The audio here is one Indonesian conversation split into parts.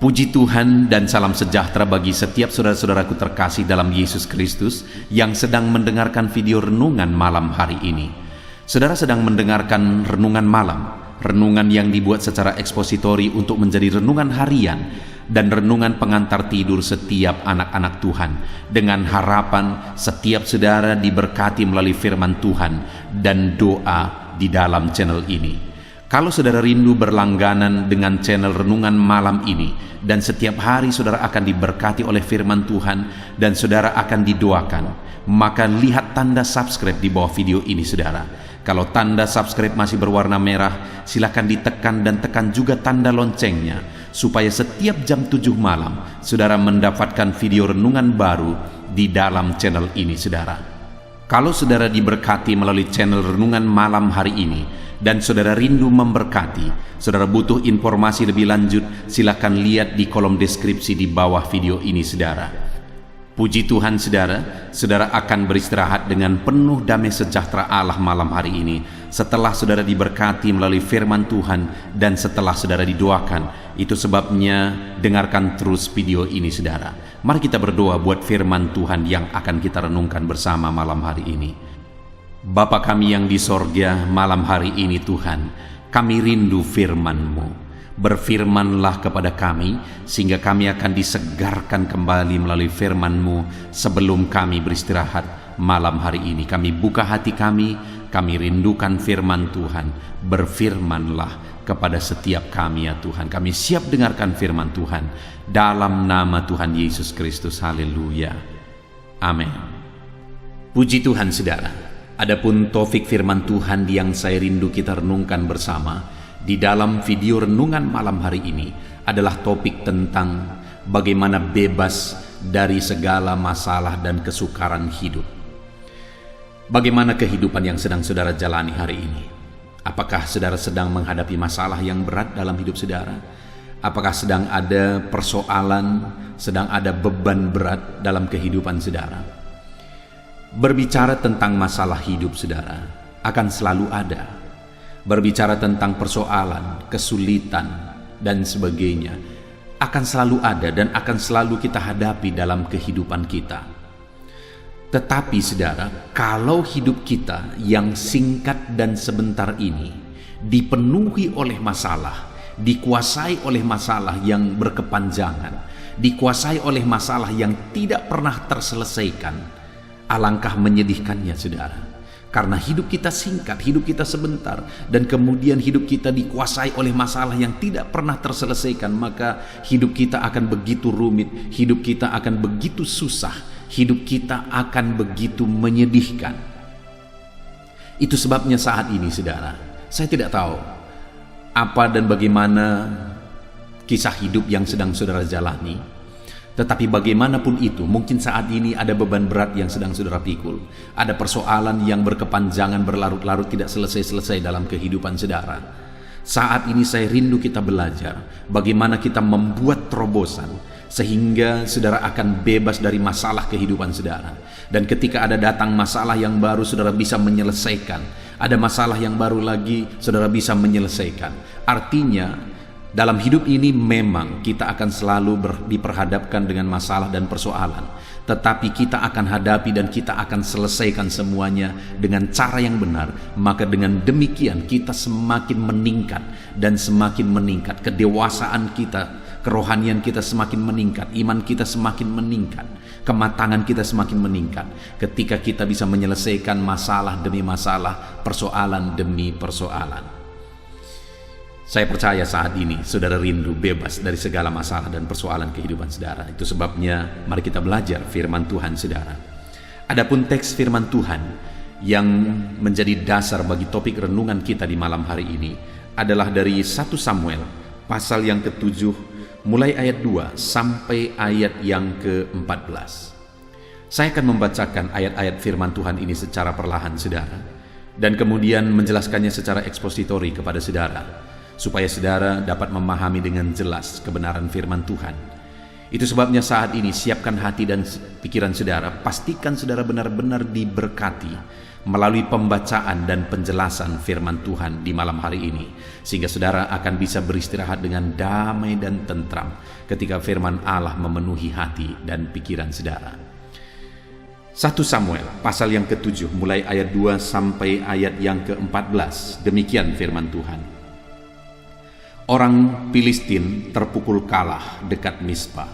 Puji Tuhan dan salam sejahtera bagi setiap saudara-saudaraku terkasih dalam Yesus Kristus yang sedang mendengarkan video renungan malam hari ini. Saudara sedang mendengarkan renungan malam, renungan yang dibuat secara ekspositori untuk menjadi renungan harian dan renungan pengantar tidur setiap anak-anak Tuhan, dengan harapan setiap saudara diberkati melalui firman Tuhan dan doa di dalam channel ini. Kalau saudara rindu berlangganan dengan channel renungan malam ini dan setiap hari saudara akan diberkati oleh firman Tuhan dan saudara akan didoakan, maka lihat tanda subscribe di bawah video ini saudara. Kalau tanda subscribe masih berwarna merah, silakan ditekan dan tekan juga tanda loncengnya supaya setiap jam 7 malam saudara mendapatkan video renungan baru di dalam channel ini saudara. Kalau saudara diberkati melalui channel renungan malam hari ini dan saudara rindu memberkati, saudara butuh informasi lebih lanjut, silakan lihat di kolom deskripsi di bawah video ini saudara. Puji Tuhan saudara, saudara akan beristirahat dengan penuh damai sejahtera Allah malam hari ini setelah saudara diberkati melalui firman Tuhan dan setelah saudara didoakan. Itu sebabnya dengarkan terus video ini saudara. Mari kita berdoa buat firman Tuhan yang akan kita renungkan bersama malam hari ini. Bapa kami yang di sorga, malam hari ini Tuhan, kami rindu firman-Mu. Berfirmanlah kepada kami, sehingga kami akan disegarkan kembali melalui firman-Mu sebelum kami beristirahat malam hari ini. Kami buka hati kami rindukan firman Tuhan. Berfirmanlah kepada setiap kami ya Tuhan. Kami siap dengarkan firman Tuhan. Dalam nama Tuhan Yesus Kristus, haleluya. Amin. Puji Tuhan saudara. Adapun topik firman Tuhan yang saya rindu kita renungkan bersama di dalam video renungan malam hari ini adalah topik tentang bagaimana bebas dari segala masalah dan kesukaran hidup. Bagaimana kehidupan yang sedang saudara jalani hari ini? Apakah saudara sedang menghadapi masalah yang berat dalam hidup saudara? Apakah sedang ada persoalan, sedang ada beban berat dalam kehidupan saudara? Berbicara tentang masalah hidup saudara akan selalu ada. Berbicara tentang persoalan, kesulitan, dan sebagainya akan selalu ada dan akan selalu kita hadapi dalam kehidupan kita. Tetapi saudara, kalau hidup kita yang singkat dan sebentar ini dipenuhi oleh masalah, dikuasai oleh masalah yang berkepanjangan, dikuasai oleh masalah yang tidak pernah terselesaikan, alangkah menyedihkannya saudara. Karena hidup kita singkat, hidup kita sebentar, dan kemudian hidup kita dikuasai oleh masalah yang tidak pernah terselesaikan, maka hidup kita akan begitu rumit, hidup kita akan begitu susah, hidup kita akan begitu menyedihkan. Itu sebabnya saat ini saudara, saya tidak tahu apa dan bagaimana kisah hidup yang sedang saudara jalani. Tetapi bagaimanapun itu, mungkin saat ini ada beban berat yang sedang saudara pikul. Ada persoalan yang berkepanjangan, berlarut-larut, tidak selesai-selesai dalam kehidupan saudara. Saat ini saya rindu kita belajar bagaimana kita membuat terobosan sehingga saudara akan bebas dari masalah kehidupan saudara. Dan ketika ada datang masalah yang baru, saudara bisa menyelesaikan. Ada masalah yang baru lagi, saudara bisa menyelesaikan. Artinya, dalam hidup ini memang kita akan selalu diperhadapkan dengan masalah dan persoalan. Tetapi kita akan hadapi dan kita akan selesaikan semuanya dengan cara yang benar. Maka dengan demikian kita semakin meningkat dan semakin meningkat. Kedewasaan kita, kerohanian kita semakin meningkat. Iman kita semakin meningkat. Kematangan kita semakin meningkat. Ketika kita bisa menyelesaikan masalah demi masalah, persoalan demi persoalan. Saya percaya saat ini saudara rindu bebas dari segala masalah dan persoalan kehidupan saudara. Itu sebabnya mari kita belajar firman Tuhan saudara. Adapun teks firman Tuhan yang menjadi dasar bagi topik renungan kita di malam hari ini adalah dari 1 Samuel pasal yang ke-7 mulai ayat 2 sampai ayat yang ke-14. Saya akan membacakan ayat-ayat firman Tuhan ini secara perlahan saudara, dan kemudian menjelaskannya secara ekspositori kepada saudara, supaya saudara dapat memahami dengan jelas kebenaran firman Tuhan. Itu sebabnya saat ini siapkan hati dan pikiran saudara, pastikan saudara benar-benar diberkati, melalui pembacaan dan penjelasan firman Tuhan di malam hari ini, sehingga saudara akan bisa beristirahat dengan damai dan tentram ketika firman Allah memenuhi hati dan pikiran saudara. 1 Samuel pasal yang ke-7 mulai ayat 2 sampai ayat yang ke-14. Demikian firman Tuhan. Orang Filistin terpukul kalah dekat Mispa.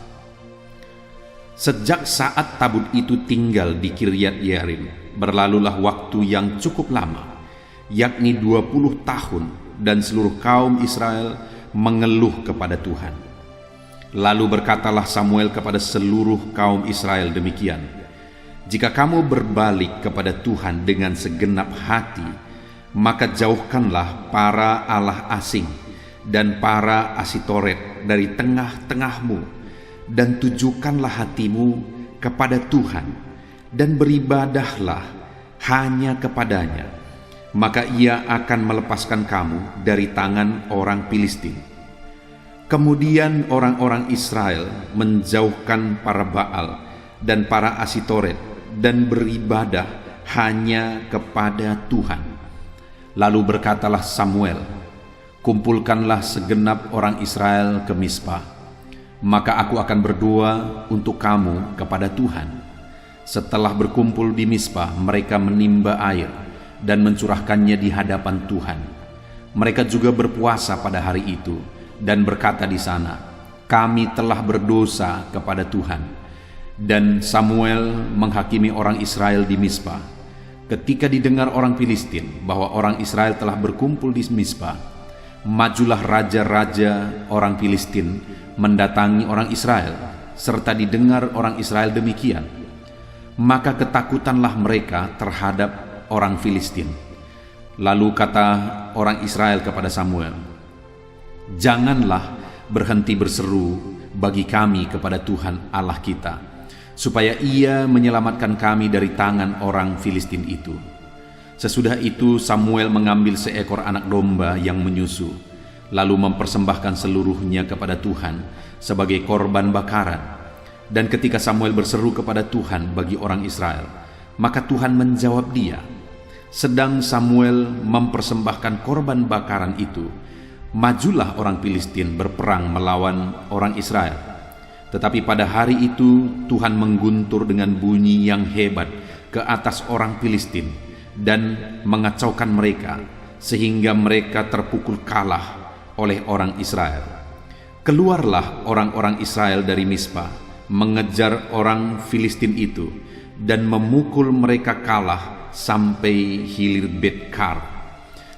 Sejak saat tabut itu tinggal di Kiryat Yearim, berlalulah waktu yang cukup lama, yakni 20 tahun, dan seluruh kaum Israel mengeluh kepada Tuhan. Lalu berkatalah Samuel kepada seluruh kaum Israel demikian, "Jika kamu berbalik kepada Tuhan dengan segenap hati, maka jauhkanlah para allah asing dan para Asitoret dari tengah-tengahmu, dan tujukanlah hatimu kepada Tuhan, dan beribadahlah hanya kepadanya, maka ia akan melepaskan kamu dari tangan orang Filistin." Kemudian orang-orang Israel menjauhkan para Baal dan para Asitoret dan beribadah hanya kepada Tuhan. Lalu berkatalah Samuel, "Kumpulkanlah segenap orang Israel ke Mispa, maka aku akan berdoa untuk kamu kepada Tuhan." Setelah berkumpul di Mispa, mereka menimba air dan mencurahkannya di hadapan Tuhan. Mereka juga berpuasa pada hari itu dan berkata di sana, "Kami telah berdosa kepada Tuhan." Dan Samuel menghakimi orang Israel di Mispa. Ketika didengar orang Filistin bahwa orang Israel telah berkumpul di Mispa, majulah raja-raja orang Filistin mendatangi orang Israel, serta didengar orang Israel demikian, maka ketakutanlah mereka terhadap orang Filistin. Lalu kata orang Israel kepada Samuel, "Janganlah berhenti berseru bagi kami kepada Tuhan Allah kita, supaya ia menyelamatkan kami dari tangan orang Filistin itu." Sesudah itu Samuel mengambil seekor anak domba yang menyusu, lalu mempersembahkan seluruhnya kepada Tuhan sebagai korban bakaran. Dan ketika Samuel berseru kepada Tuhan bagi orang Israel, maka Tuhan menjawab dia. Sedang Samuel mempersembahkan korban bakaran itu, majulah orang Filistin berperang melawan orang Israel. Tetapi pada hari itu Tuhan mengguntur dengan bunyi yang hebat ke atas orang Filistin dan mengacaukan mereka, sehingga mereka terpukul kalah oleh orang Israel. Keluarlah orang-orang Israel dari Mispa, mengejar orang Filistin itu, dan memukul mereka kalah sampai hilir Bet-kar.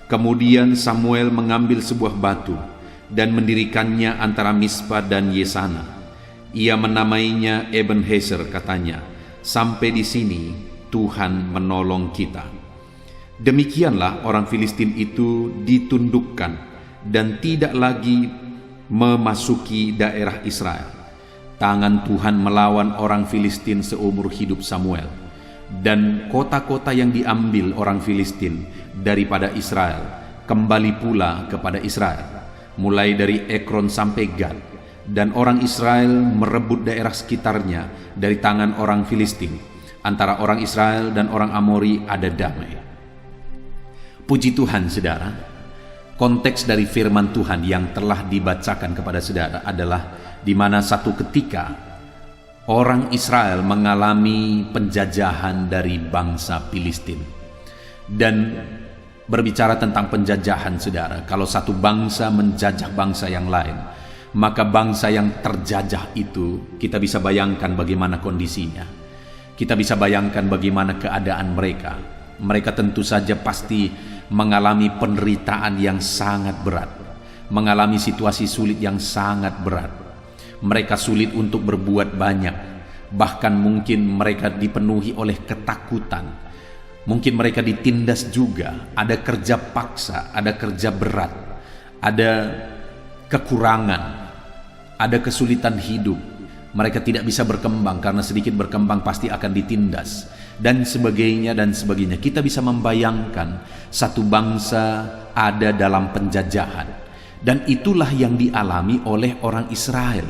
Kemudian Samuel mengambil sebuah batu dan mendirikannya antara Mispa dan Yesana. Ia menamainya Ebenezer, katanya, "Sampai di sini Tuhan menolong kita." Demikianlah orang Filistin itu ditundukkan dan tidak lagi memasuki daerah Israel. Tangan Tuhan melawan orang Filistin seumur hidup Samuel, dan kota-kota yang diambil orang Filistin daripada Israel kembali pula kepada Israel, mulai dari Ekron sampai Gad. Dan orang Israel merebut daerah sekitarnya dari tangan orang Filistin. Antara orang Israel dan orang Amori ada damai. Puji Tuhan, saudara. Konteks dari firman Tuhan yang telah dibacakan kepada saudara adalah di mana satu ketika orang Israel mengalami penjajahan dari bangsa Filistin. Dan berbicara tentang penjajahan, saudara, kalau satu bangsa menjajah bangsa yang lain, maka bangsa yang terjajah itu kita bisa bayangkan bagaimana kondisinya. Kita bisa bayangkan bagaimana keadaan mereka. Mereka tentu saja pasti mengalami penderitaan yang sangat berat, mengalami situasi sulit yang sangat berat. Mereka sulit untuk berbuat banyak, bahkan mungkin mereka dipenuhi oleh ketakutan. Mungkin mereka ditindas juga, ada kerja paksa, ada kerja berat, ada kekurangan, ada kesulitan hidup. Mereka tidak bisa berkembang karena sedikit berkembang pasti akan ditindas, dan sebagainya dan sebagainya. Kita bisa membayangkan satu bangsa ada dalam penjajahan, dan itulah yang dialami oleh orang Israel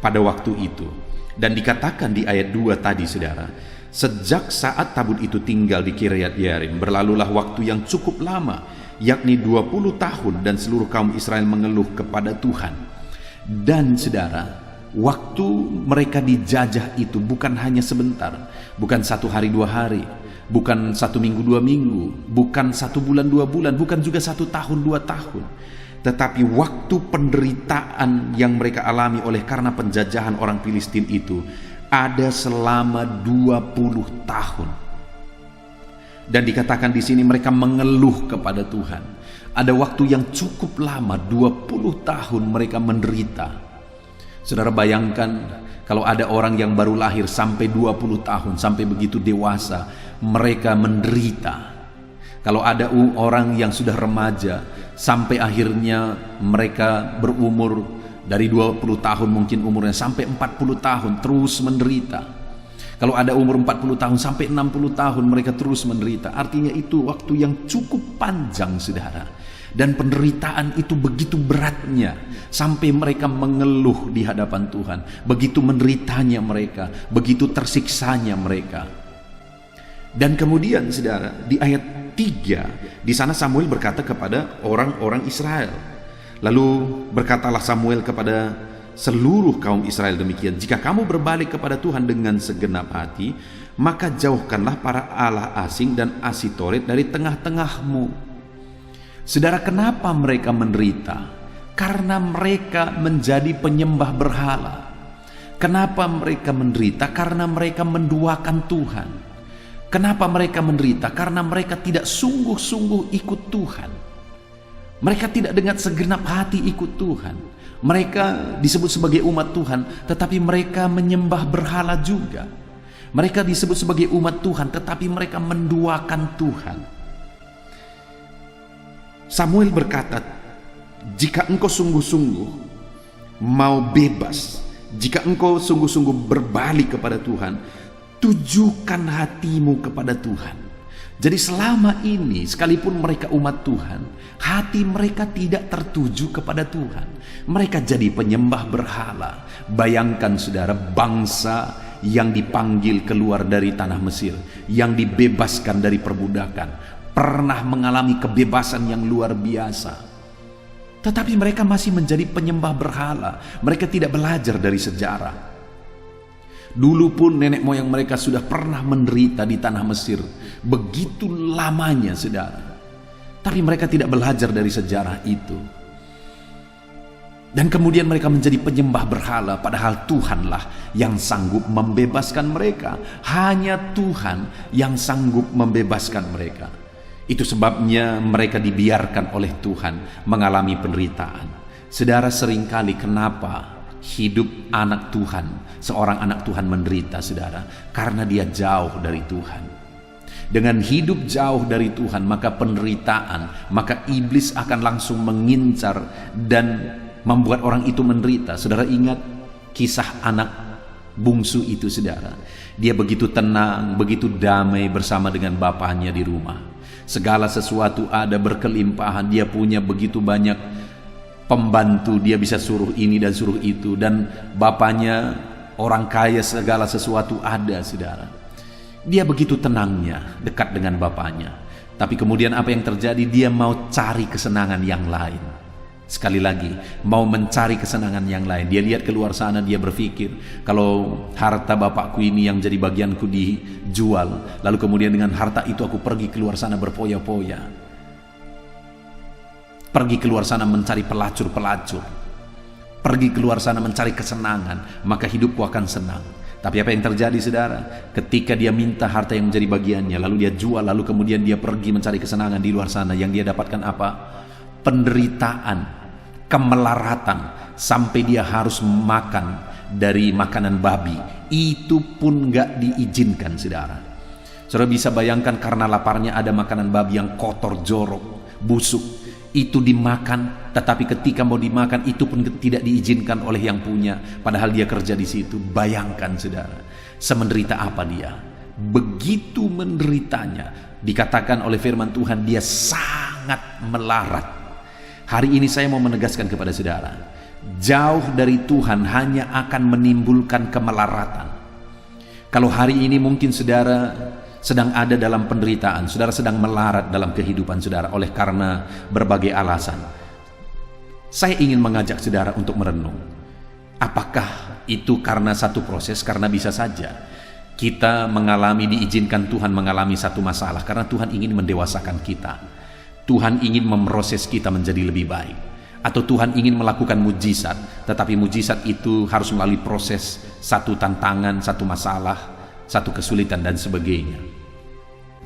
pada waktu itu. Dan dikatakan di ayat 2 tadi, saudara, Sejak saat tabut itu tinggal di Kiryat Yearim, berlalulah waktu yang cukup lama, yakni 20 tahun, dan seluruh kaum Israel mengeluh kepada Tuhan. Dan saudara, waktu mereka dijajah itu bukan hanya sebentar, bukan 1 hari 2 hari, bukan 1 minggu 2 minggu, bukan 1 bulan 2 bulan, bukan juga 1 tahun 2 tahun. Tetapi waktu penderitaan yang mereka alami oleh karena penjajahan orang Filistin itu ada selama 20 tahun. Dan dikatakan di sini mereka mengeluh kepada Tuhan. Ada waktu yang cukup lama, 20 tahun mereka menderita. Saudara bayangkan kalau ada orang yang baru lahir sampai 20 tahun, sampai begitu dewasa, mereka menderita. Kalau ada orang yang sudah remaja, sampai akhirnya mereka berumur dari 20 tahun mungkin umurnya sampai 40 tahun terus menderita. Kalau ada umur 40 tahun sampai 60 tahun mereka terus menderita. Artinya itu waktu yang cukup panjang, saudara. Dan penderitaan itu begitu beratnya sampai mereka mengeluh di hadapan Tuhan. Begitu menderitanya mereka, begitu tersiksanya mereka. Dan kemudian saudara, di ayat 3 di sana Samuel berkata kepada orang-orang Israel. Lalu berkatalah Samuel kepada seluruh kaum Israel demikian, jika kamu berbalik kepada Tuhan dengan segenap hati, maka jauhkanlah para allah asing dan Asitoret dari tengah-tengahmu. Saudara, kenapa mereka menderita? Karena mereka menjadi penyembah berhala. Kenapa mereka menderita? Karena mereka menduakan Tuhan. Kenapa mereka menderita? Karena mereka tidak sungguh-sungguh ikut Tuhan. Mereka tidak dengan segenap hati ikut Tuhan. Mereka disebut sebagai umat Tuhan, tetapi mereka menyembah berhala juga. Mereka disebut sebagai umat Tuhan, tetapi mereka menduakan Tuhan. Samuel berkata, jika engkau sungguh-sungguh mau bebas, jika engkau sungguh-sungguh berbalik kepada Tuhan, tujukan hatimu kepada Tuhan. Jadi selama ini sekalipun mereka umat Tuhan, hati mereka tidak tertuju kepada Tuhan. Mereka jadi penyembah berhala. Bayangkan saudara, bangsa yang dipanggil keluar dari tanah Mesir, yang dibebaskan dari perbudakan, pernah mengalami kebebasan yang luar biasa. Tetapi mereka masih menjadi penyembah berhala. Mereka tidak belajar dari sejarah. Dulu pun nenek moyang mereka sudah pernah menderita di tanah Mesir. Begitu lamanya, saudara. Tapi mereka tidak belajar dari sejarah itu. Dan kemudian mereka menjadi penyembah berhala. Padahal Tuhanlah yang sanggup membebaskan mereka. Hanya Tuhan yang sanggup membebaskan mereka. Itu sebabnya mereka dibiarkan oleh Tuhan mengalami penderitaan. Saudara, seringkali kenapa hidup anak Tuhan, seorang anak Tuhan menderita, saudara? Karena dia jauh dari Tuhan. Dengan hidup jauh dari Tuhan, maka penderitaan, maka iblis akan langsung mengincar dan membuat orang itu menderita. Saudara ingat kisah anak bungsu itu, saudara? Dia begitu tenang, begitu damai bersama dengan bapaknya di rumah. Segala sesuatu ada, berkelimpahan. Dia punya begitu banyak pembantu, dia bisa suruh ini dan suruh itu, dan bapaknya orang kaya, segala sesuatu ada, saudara. Dia begitu tenangnya dekat dengan bapaknya. Tapi kemudian apa yang terjadi? Dia mau cari kesenangan yang lain. Sekali lagi, mau mencari kesenangan yang lain. Dia lihat keluar sana, dia berpikir, kalau harta bapakku ini yang jadi bagianku dijual, lalu kemudian dengan harta itu aku pergi keluar sana berpoya-poya, pergi keluar sana mencari pelacur-pelacur, pergi keluar sana mencari kesenangan, maka hidupku akan senang. Tapi apa yang terjadi, saudara? Ketika dia minta harta yang menjadi bagiannya, lalu dia jual, lalu kemudian dia pergi mencari kesenangan di luar sana, yang dia dapatkan apa? Penderitaan, kemelaratan, sampai dia harus makan dari makanan babi. Itu pun gak diizinkan, saudara. Saudara bisa bayangkan, karena laparnya ada makanan babi yang kotor, jorok, busuk. Itu dimakan, tetapi ketika mau dimakan itu pun tidak diizinkan oleh yang punya, padahal dia kerja di situ. Bayangkan, saudara, semenderita apa dia. Begitu menderitanya, dikatakan oleh firman Tuhan, dia sangat melarat. Hari ini saya mau menegaskan kepada saudara, jauh dari Tuhan hanya akan menimbulkan kemelaratan. Kalau hari ini mungkin saudara sedang ada dalam penderitaan, saudara sedang melarat dalam kehidupan saudara oleh karena berbagai alasan, saya ingin mengajak saudara untuk merenung. Apakah itu karena satu proses? Karena bisa saja kita diizinkan Tuhan mengalami satu masalah karena Tuhan ingin mendewasakan kita. Tuhan ingin memproses kita menjadi lebih baik. Atau Tuhan ingin melakukan mujizat, tetapi mujizat itu harus melalui proses, satu tantangan, satu masalah, satu kesulitan dan sebagainya.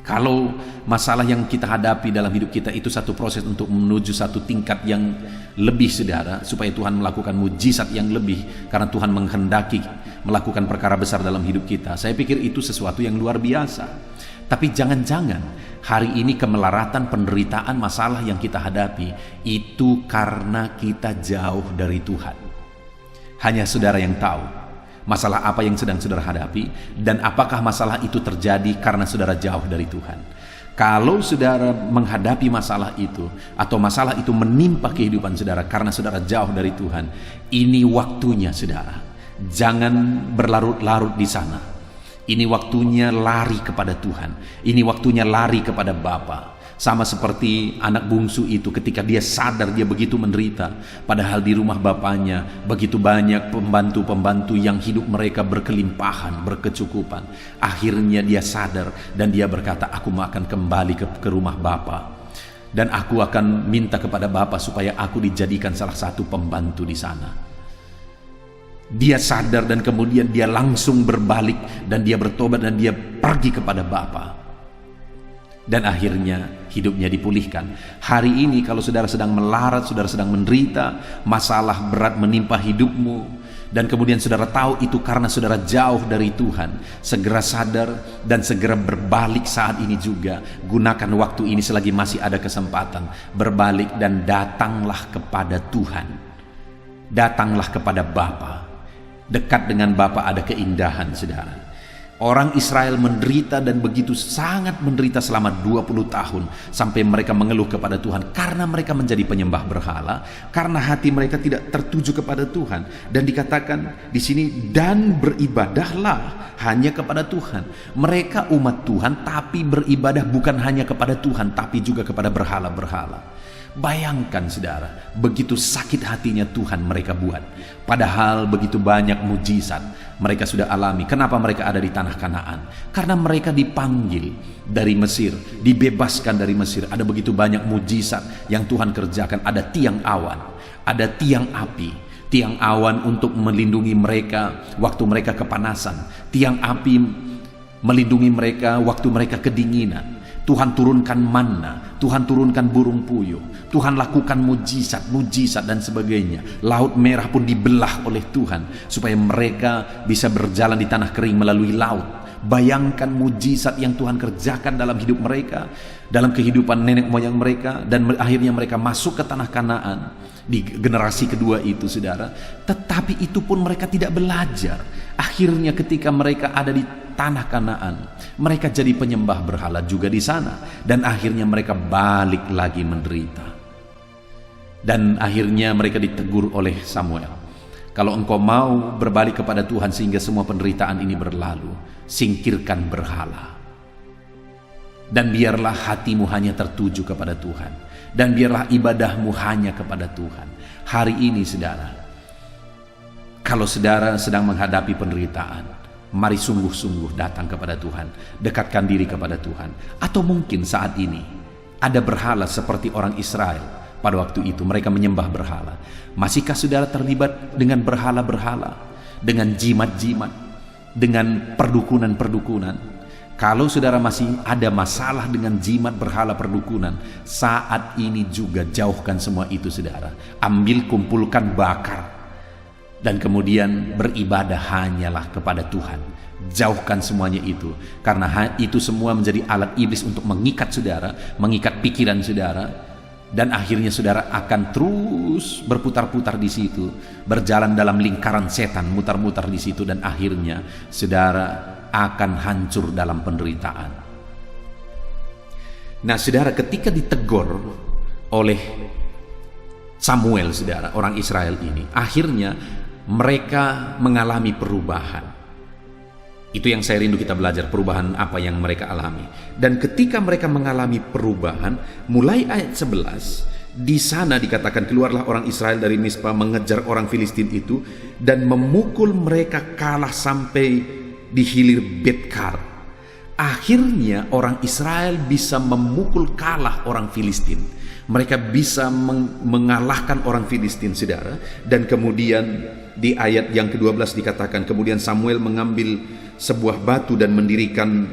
Kalau masalah yang kita hadapi dalam hidup kita itu satu proses untuk menuju satu tingkat yang lebih saudara, supaya Tuhan melakukan mujizat yang lebih karena Tuhan menghendaki melakukan perkara besar dalam hidup kita, saya pikir itu sesuatu yang luar biasa. Tapi jangan-jangan hari ini kemelaratan, penderitaan, masalah yang kita hadapi itu karena kita jauh dari Tuhan. Hanya saudara yang tahu masalah apa yang sedang saudara hadapi, dan apakah masalah itu terjadi karena saudara jauh dari Tuhan. Kalau saudara menghadapi masalah itu, atau masalah itu menimpa kehidupan saudara karena saudara jauh dari Tuhan, ini waktunya saudara, jangan berlarut-larut di sana. Ini waktunya lari kepada Tuhan. Ini waktunya lari kepada Bapa. Sama seperti anak bungsu itu, ketika dia sadar dia begitu menderita, padahal di rumah bapaknya begitu banyak pembantu-pembantu yang hidup mereka berkelimpahan, berkecukupan. Akhirnya dia sadar dan dia berkata, aku akan kembali ke rumah Bapa, dan aku akan minta kepada Bapa supaya aku dijadikan salah satu pembantu di sana. Dia sadar dan kemudian dia langsung berbalik dan dia bertobat dan dia pergi kepada Bapa. Dan akhirnya hidupnya dipulihkan. Hari ini kalau saudara sedang melarat, saudara sedang menderita, masalah berat menimpa hidupmu, dan kemudian saudara tahu itu karena saudara jauh dari Tuhan, segera sadar dan segera berbalik saat ini juga. Gunakan waktu ini selagi masih ada kesempatan. Berbalik dan datanglah kepada Tuhan. Datanglah kepada Bapa. Dekat dengan Bapa ada keindahan, saudara. Orang Israel menderita dan begitu sangat menderita selama 20 tahun sampai mereka mengeluh kepada Tuhan karena mereka menjadi penyembah berhala, karena hati mereka tidak tertuju kepada Tuhan. Dan dikatakan di sini, dan beribadahlah hanya kepada Tuhan. Mereka umat Tuhan tapi beribadah bukan hanya kepada Tuhan tapi juga kepada berhala-berhala. Bayangkan saudara, begitu sakit hatinya Tuhan mereka buat. Padahal begitu banyak mujizat mereka sudah alami. Kenapa mereka ada di tanah Kanaan? Karena mereka dipanggil dari Mesir, dibebaskan dari Mesir. Ada begitu banyak mujizat yang Tuhan kerjakan. Ada tiang awan, ada tiang api, tiang awan untuk melindungi mereka waktu mereka kepanasan, tiang api melindungi mereka waktu mereka kedinginan. Tuhan turunkan manna, Tuhan turunkan burung puyuh, Tuhan lakukan mujizat dan sebagainya. Laut Merah pun dibelah oleh Tuhan supaya mereka bisa berjalan di tanah kering melalui laut. Bayangkan mujizat yang Tuhan kerjakan dalam hidup mereka, dalam kehidupan nenek moyang mereka, dan akhirnya mereka masuk ke tanah Kanaan di generasi kedua itu, saudara. Tetapi itu pun mereka tidak belajar. Akhirnya ketika mereka ada di tanah Kanaan, mereka jadi penyembah berhala juga di sana, dan akhirnya mereka balik lagi menderita. Dan akhirnya mereka ditegur oleh Samuel, kalau engkau mau berbalik kepada Tuhan sehingga semua penderitaan ini berlalu, singkirkan berhala, dan biarlah hatimu hanya tertuju kepada Tuhan, dan biarlah ibadahmu hanya kepada Tuhan. Hari ini saudara, kalau saudara sedang menghadapi penderitaan, mari sungguh-sungguh datang kepada Tuhan, dekatkan diri kepada Tuhan. Atau mungkin saat ini ada berhala seperti orang Israel. Pada waktu itu mereka menyembah berhala. Masihkah saudara terlibat dengan berhala-berhala, dengan jimat-jimat, dengan perdukunan-perdukunan? Kalau saudara masih ada masalah dengan jimat, berhala, perdukunan, saat ini juga jauhkan semua itu saudara. Ambil, kumpulkan, bakar, dan kemudian beribadah hanyalah kepada Tuhan. Jauhkan semuanya itu, karena itu semua menjadi alat iblis untuk mengikat saudara, mengikat pikiran saudara, dan akhirnya saudara akan terus berputar-putar di situ, berjalan dalam lingkaran setan, mutar-mutar di situ, dan akhirnya saudara akan hancur dalam penderitaan. Nah saudara, ketika ditegur oleh Samuel, saudara, orang Israel ini, akhirnya mereka mengalami perubahan. Itu yang saya rindu kita belajar, perubahan apa yang mereka alami. Dan ketika mereka mengalami perubahan, mulai ayat 11, di sana dikatakan keluarlah orang Israel dari Mispa mengejar orang Filistin itu dan memukul mereka kalah sampai di hilir Betkar. Akhirnya orang Israel bisa memukul kalah orang Filistin. Mereka bisa mengalahkan orang Filistin, saudara. Dan kemudian di ayat yang ke-12 dikatakan, kemudian Samuel mengambil sebuah batu dan mendirikan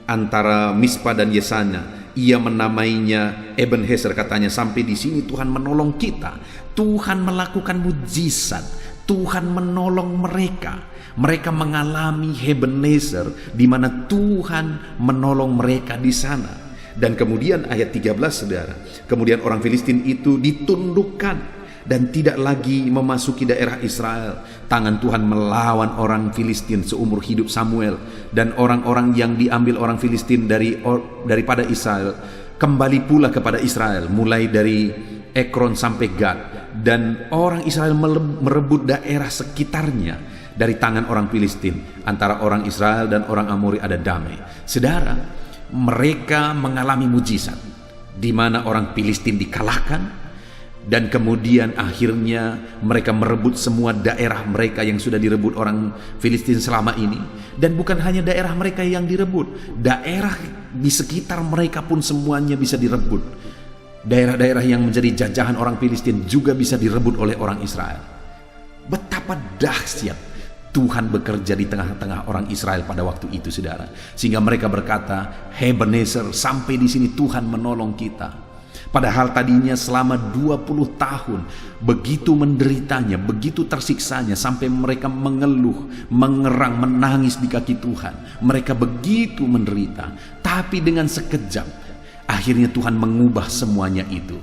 antara Mispa dan Yesana. Ia menamainya Ebenezer, katanya, sampai di sini Tuhan menolong kita. Tuhan melakukan mujizat. Tuhan menolong mereka. Mereka mengalami Ebenezer, di mana Tuhan menolong mereka di sana. Dan kemudian ayat 13, saudara, kemudian orang Filistin itu ditundukkan dan tidak lagi memasuki daerah Israel. Tangan Tuhan melawan orang Filistin seumur hidup Samuel, dan orang-orang yang diambil orang Filistin daripada Israel kembali pula kepada Israel, mulai dari Ekron sampai Gad. Dan orang Israel merebut daerah sekitarnya dari tangan orang Filistin. Antara orang Israel dan orang Amori ada damai. Saudara, mereka mengalami mujizat di mana orang Filistin dikalahkan, dan kemudian akhirnya mereka merebut semua daerah mereka yang sudah direbut orang Filistin selama ini. Dan bukan hanya daerah mereka yang direbut, daerah di sekitar mereka pun semuanya bisa direbut. Daerah-daerah yang menjadi jajahan orang Filistin juga bisa direbut oleh orang Israel. Betapa dahsyat Tuhan bekerja di tengah-tengah orang Israel pada waktu itu, saudara. Sehingga mereka berkata, Ebenezer, sampai di sini Tuhan menolong kita. Padahal tadinya selama 20 tahun begitu menderitanya, begitu tersiksanya, sampai mereka mengeluh, mengerang, menangis di kaki Tuhan. Mereka begitu menderita. Tapi dengan sekejap, akhirnya Tuhan mengubah semuanya itu.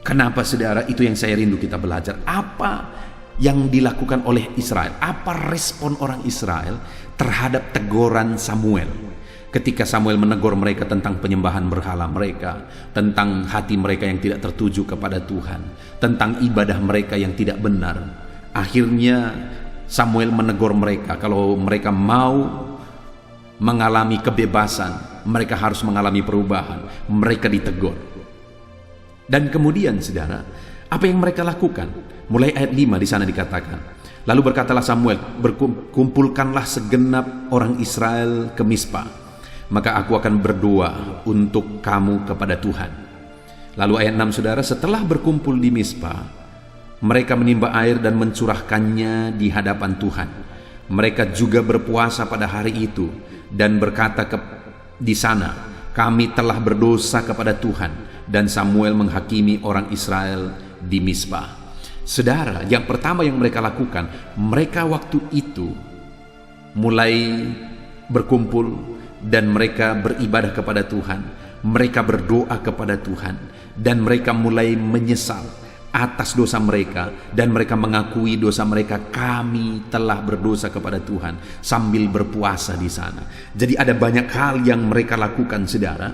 Kenapa, saudara? Itu yang saya rindu kita belajar. Apa yang dilakukan oleh Israel? Apa respon orang Israel terhadap teguran Samuel? Ketika Samuel menegur mereka tentang penyembahan berhala mereka, tentang hati mereka yang tidak tertuju kepada Tuhan, tentang ibadah mereka yang tidak benar. Akhirnya Samuel menegur mereka, kalau mereka mau mengalami kebebasan, mereka harus mengalami perubahan. Mereka ditegur. Dan kemudian, saudara, apa yang mereka lakukan? Mulai ayat 5 di sana dikatakan, lalu berkatalah Samuel, kumpulkanlah segenap orang Israel ke Mispa, maka aku akan berdoa untuk kamu kepada Tuhan. Lalu ayat 6, saudara, setelah berkumpul di Mispa, mereka menimba air dan mencurahkannya di hadapan Tuhan. Mereka juga berpuasa pada hari itu dan berkata di sana, kami telah berdosa kepada Tuhan. Dan Samuel menghakimi orang Israel di Mispa. Saudara, yang pertama yang mereka lakukan, mereka waktu itu mulai berkumpul dan mereka beribadah kepada Tuhan. Mereka berdoa kepada Tuhan dan mereka mulai menyesal atas dosa mereka, dan mereka mengakui dosa mereka. Kami telah berdosa kepada Tuhan, sambil berpuasa di sana. Jadi ada banyak hal yang mereka lakukan, saudara.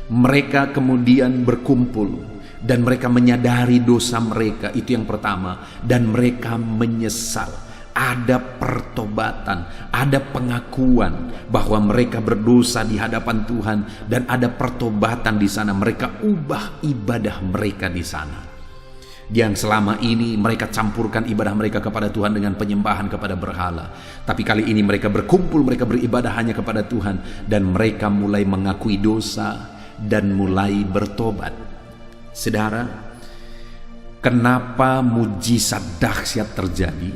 Mereka kemudian berkumpul dan mereka menyadari dosa mereka, itu yang pertama, dan mereka menyesal. Ada pertobatan, ada pengakuan bahwa mereka berdosa di hadapan Tuhan, dan ada pertobatan di sana. Mereka ubah ibadah mereka di sana. Yang selama ini mereka campurkan ibadah mereka kepada Tuhan dengan penyembahan kepada berhala. Tapi kali ini mereka berkumpul, mereka beribadah hanya kepada Tuhan, dan mereka mulai mengakui dosa dan mulai bertobat. Saudara, kenapa mujizat dahsyat terjadi?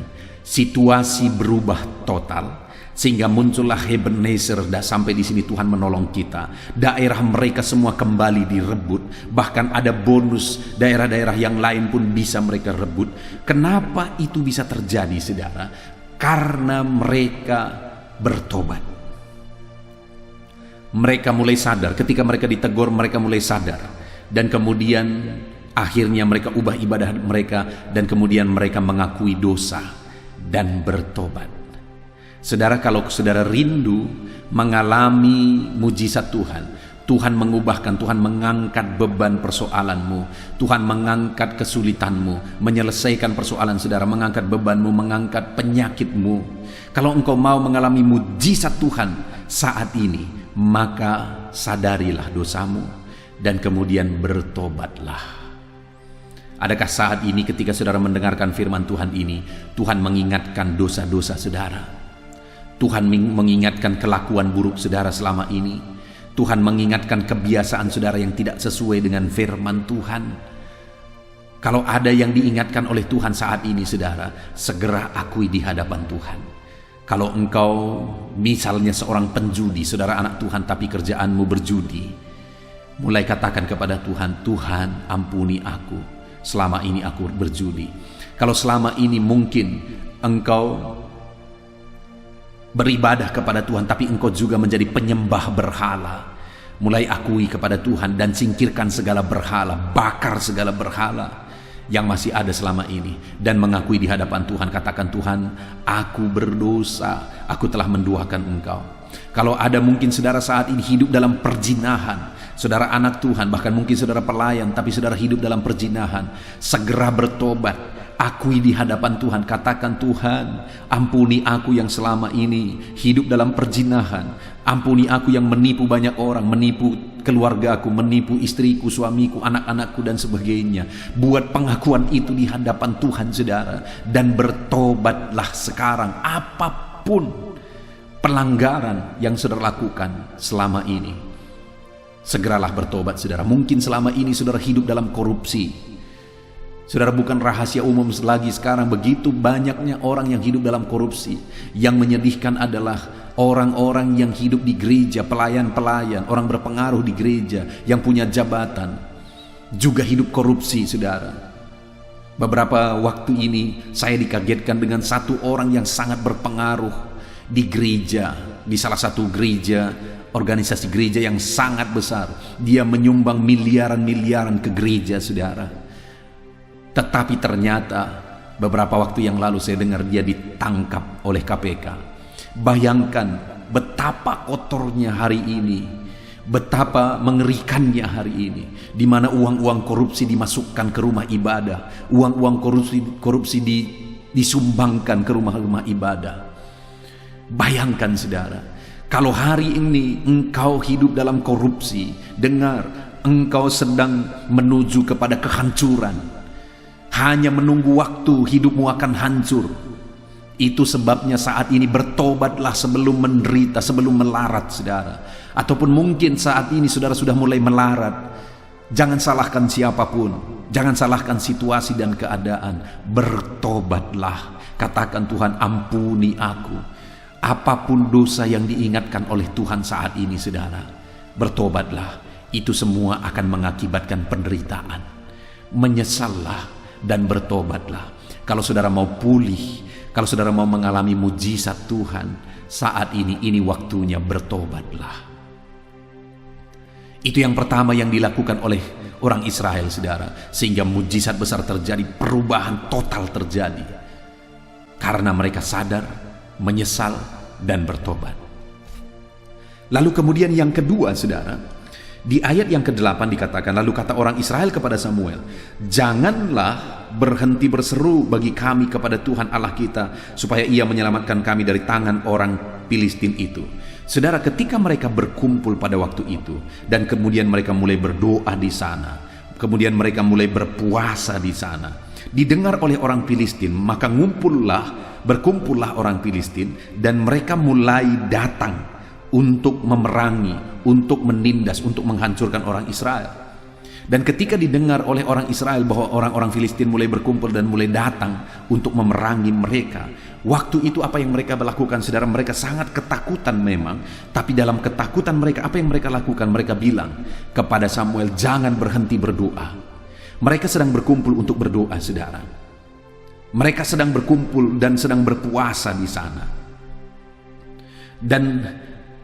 Situasi berubah total, sehingga muncullah Ebenezer. Sampai di sini Tuhan menolong kita. Daerah mereka semua kembali direbut. Bahkan ada bonus, daerah-daerah yang lain pun bisa mereka rebut. Kenapa itu bisa terjadi, saudara? Karena mereka bertobat. Mereka mulai sadar. Ketika mereka ditegur, mereka mulai sadar. Dan kemudian akhirnya mereka ubah ibadah mereka, dan kemudian mereka mengakui dosa dan bertobat. Saudara, kalau saudara rindu mengalami mujizat Tuhan, Tuhan mengubahkan, Tuhan mengangkat beban persoalanmu, Tuhan mengangkat kesulitanmu, menyelesaikan persoalan saudara, mengangkat bebanmu, mengangkat penyakitmu. Kalau engkau mau mengalami mujizat Tuhan saat ini, maka sadarilah dosamu dan kemudian bertobatlah. Adakah saat ini ketika saudara mendengarkan firman Tuhan ini, Tuhan mengingatkan dosa-dosa saudara? Tuhan mengingatkan kelakuan buruk saudara selama ini? Tuhan mengingatkan kebiasaan saudara yang tidak sesuai dengan firman Tuhan? Kalau ada yang diingatkan oleh Tuhan saat ini saudara, segera akui di hadapan Tuhan. Kalau engkau misalnya seorang penjudi, saudara anak Tuhan tapi kerjaanmu berjudi, mulai katakan kepada Tuhan, Tuhan ampuni aku, selama ini aku berjudi. Kalau selama ini mungkin engkau beribadah kepada Tuhan tapi engkau juga menjadi penyembah berhala, mulai akui kepada Tuhan dan singkirkan segala berhala, bakar segala berhala yang masih ada selama ini, dan mengakui di hadapan Tuhan. Katakan, Tuhan, aku berdosa, aku telah menduakan engkau. Kalau ada mungkin saudara saat ini hidup dalam perjinahan, saudara anak Tuhan, bahkan mungkin saudara pelayan tapi saudara hidup dalam perjinahan, segera bertobat. Akui di hadapan Tuhan, katakan, Tuhan ampuni aku yang selama ini hidup dalam perjinahan, ampuni aku yang menipu banyak orang, menipu keluargaku, menipu istriku, suamiku, anak-anakku dan sebagainya. Buat pengakuan itu di hadapan Tuhan saudara, dan bertobatlah sekarang. Apapun pelanggaran yang saudara lakukan selama ini, segeralah bertobat saudara. Mungkin selama ini saudara hidup dalam korupsi. Saudara, bukan rahasia umum lagi sekarang, begitu banyaknya orang yang hidup dalam korupsi. Yang menyedihkan adalah orang-orang yang hidup di gereja, pelayan-pelayan, orang berpengaruh di gereja, yang punya jabatan, juga hidup korupsi saudara. Beberapa waktu ini saya dikagetkan dengan satu orang yang sangat berpengaruh di gereja, di salah satu gereja, organisasi gereja yang sangat besar. Dia menyumbang miliaran-miliaran ke gereja saudara. Tetapi ternyata beberapa waktu yang lalu saya dengar dia ditangkap oleh KPK. Bayangkan betapa kotornya hari ini, betapa mengerikannya hari ini, di mana uang-uang korupsi dimasukkan ke rumah ibadah, uang-uang korupsi disumbangkan ke rumah-rumah ibadah. Bayangkan saudara, kalau hari ini engkau hidup dalam korupsi, dengar, engkau sedang menuju kepada kehancuran. Hanya menunggu waktu, hidupmu akan hancur. Itu sebabnya saat ini bertobatlah sebelum menderita, sebelum melarat saudara. Ataupun mungkin saat ini saudara sudah mulai melarat. Jangan salahkan siapapun, jangan salahkan situasi dan keadaan. Bertobatlah, katakan, Tuhan ampuni aku. Apapun dosa yang diingatkan oleh Tuhan saat ini saudara, bertobatlah. Itu semua akan mengakibatkan penderitaan. Menyesallah dan bertobatlah. Kalau saudara mau pulih, kalau saudara mau mengalami mujizat Tuhan saat ini waktunya, bertobatlah. Itu yang pertama yang dilakukan oleh orang Israel saudara, sehingga mujizat besar terjadi, perubahan total terjadi, karena mereka sadar, menyesal dan bertobat. Lalu kemudian yang kedua saudara, di ayat yang ke-8 dikatakan, lalu kata orang Israel kepada Samuel, janganlah berhenti berseru bagi kami kepada Tuhan Allah kita, supaya ia menyelamatkan kami dari tangan orang Filistin itu. Saudara, ketika mereka berkumpul pada waktu itu, dan kemudian mereka mulai berdoa di sana, kemudian mereka mulai berpuasa di sana, didengar oleh orang Filistin, maka berkumpullah orang Filistin, dan mereka mulai datang untuk memerangi, untuk menindas, untuk menghancurkan orang Israel. Dan ketika didengar oleh orang Israel bahwa orang-orang Filistin mulai berkumpul dan mulai datang untuk memerangi mereka, waktu itu apa yang mereka lakukan saudara? Mereka sangat ketakutan memang, tapi dalam ketakutan mereka, apa yang mereka lakukan? Mereka bilang kepada Samuel, jangan berhenti berdoa. Mereka sedang berkumpul untuk berdoa saudara. Mereka sedang berkumpul dan sedang berpuasa di sana. Dan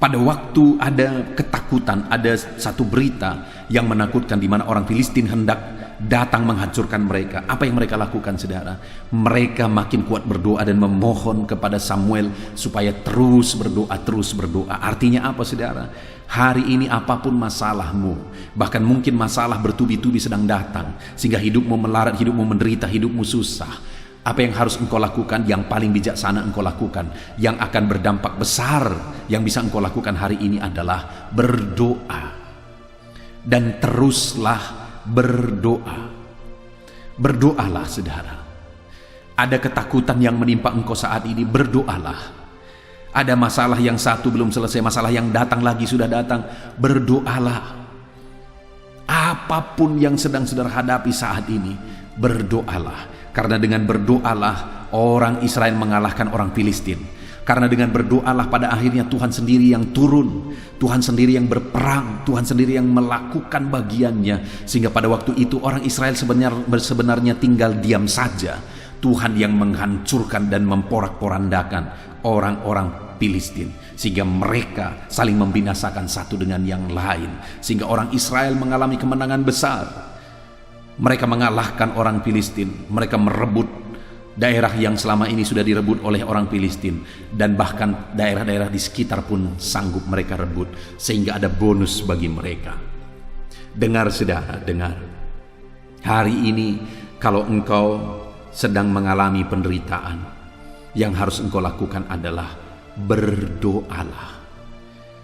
pada waktu ada ketakutan, ada satu berita yang menakutkan, di mana orang Filistin hendak datang menghancurkan mereka. Apa yang mereka lakukan, saudara? Mereka makin kuat berdoa dan memohon kepada Samuel supaya terus berdoa, terus berdoa. Artinya apa, saudara? Hari ini apapun masalahmu, bahkan mungkin masalah bertubi-tubi sedang datang, sehingga hidupmu melarat, hidupmu menderita, hidupmu susah. Apa yang harus engkau lakukan? Yang paling bijaksana engkau lakukan, yang akan berdampak besar, yang bisa engkau lakukan hari ini adalah berdoa. Dan teruslah berdoa. Berdoalah, saudara. Ada ketakutan yang menimpa engkau saat ini, berdoalah. Ada masalah yang satu belum selesai, masalah yang datang lagi sudah datang, berdoalah. Apapun yang sedang saudara hadapi saat ini, berdoalah. Karena dengan berdoalah orang Israel mengalahkan orang Filistin. Karena dengan berdoalah pada akhirnya Tuhan sendiri yang turun, Tuhan sendiri yang berperang, Tuhan sendiri yang melakukan bagiannya. Sehingga pada waktu itu orang Israel sebenarnya tinggal diam saja. Tuhan yang menghancurkan dan memporak-porandakan orang-orang Filistin, sehingga mereka saling membinasakan satu dengan yang lain, sehingga orang Israel mengalami kemenangan besar. Mereka mengalahkan orang Filistin, mereka merebut daerah yang selama ini sudah direbut oleh orang Filistin, dan bahkan daerah-daerah di sekitar pun sanggup mereka rebut, sehingga ada bonus bagi mereka. Dengar, saudara, dengar. Hari ini kalau engkau sedang mengalami penderitaan, yang harus engkau lakukan adalah berdoalah.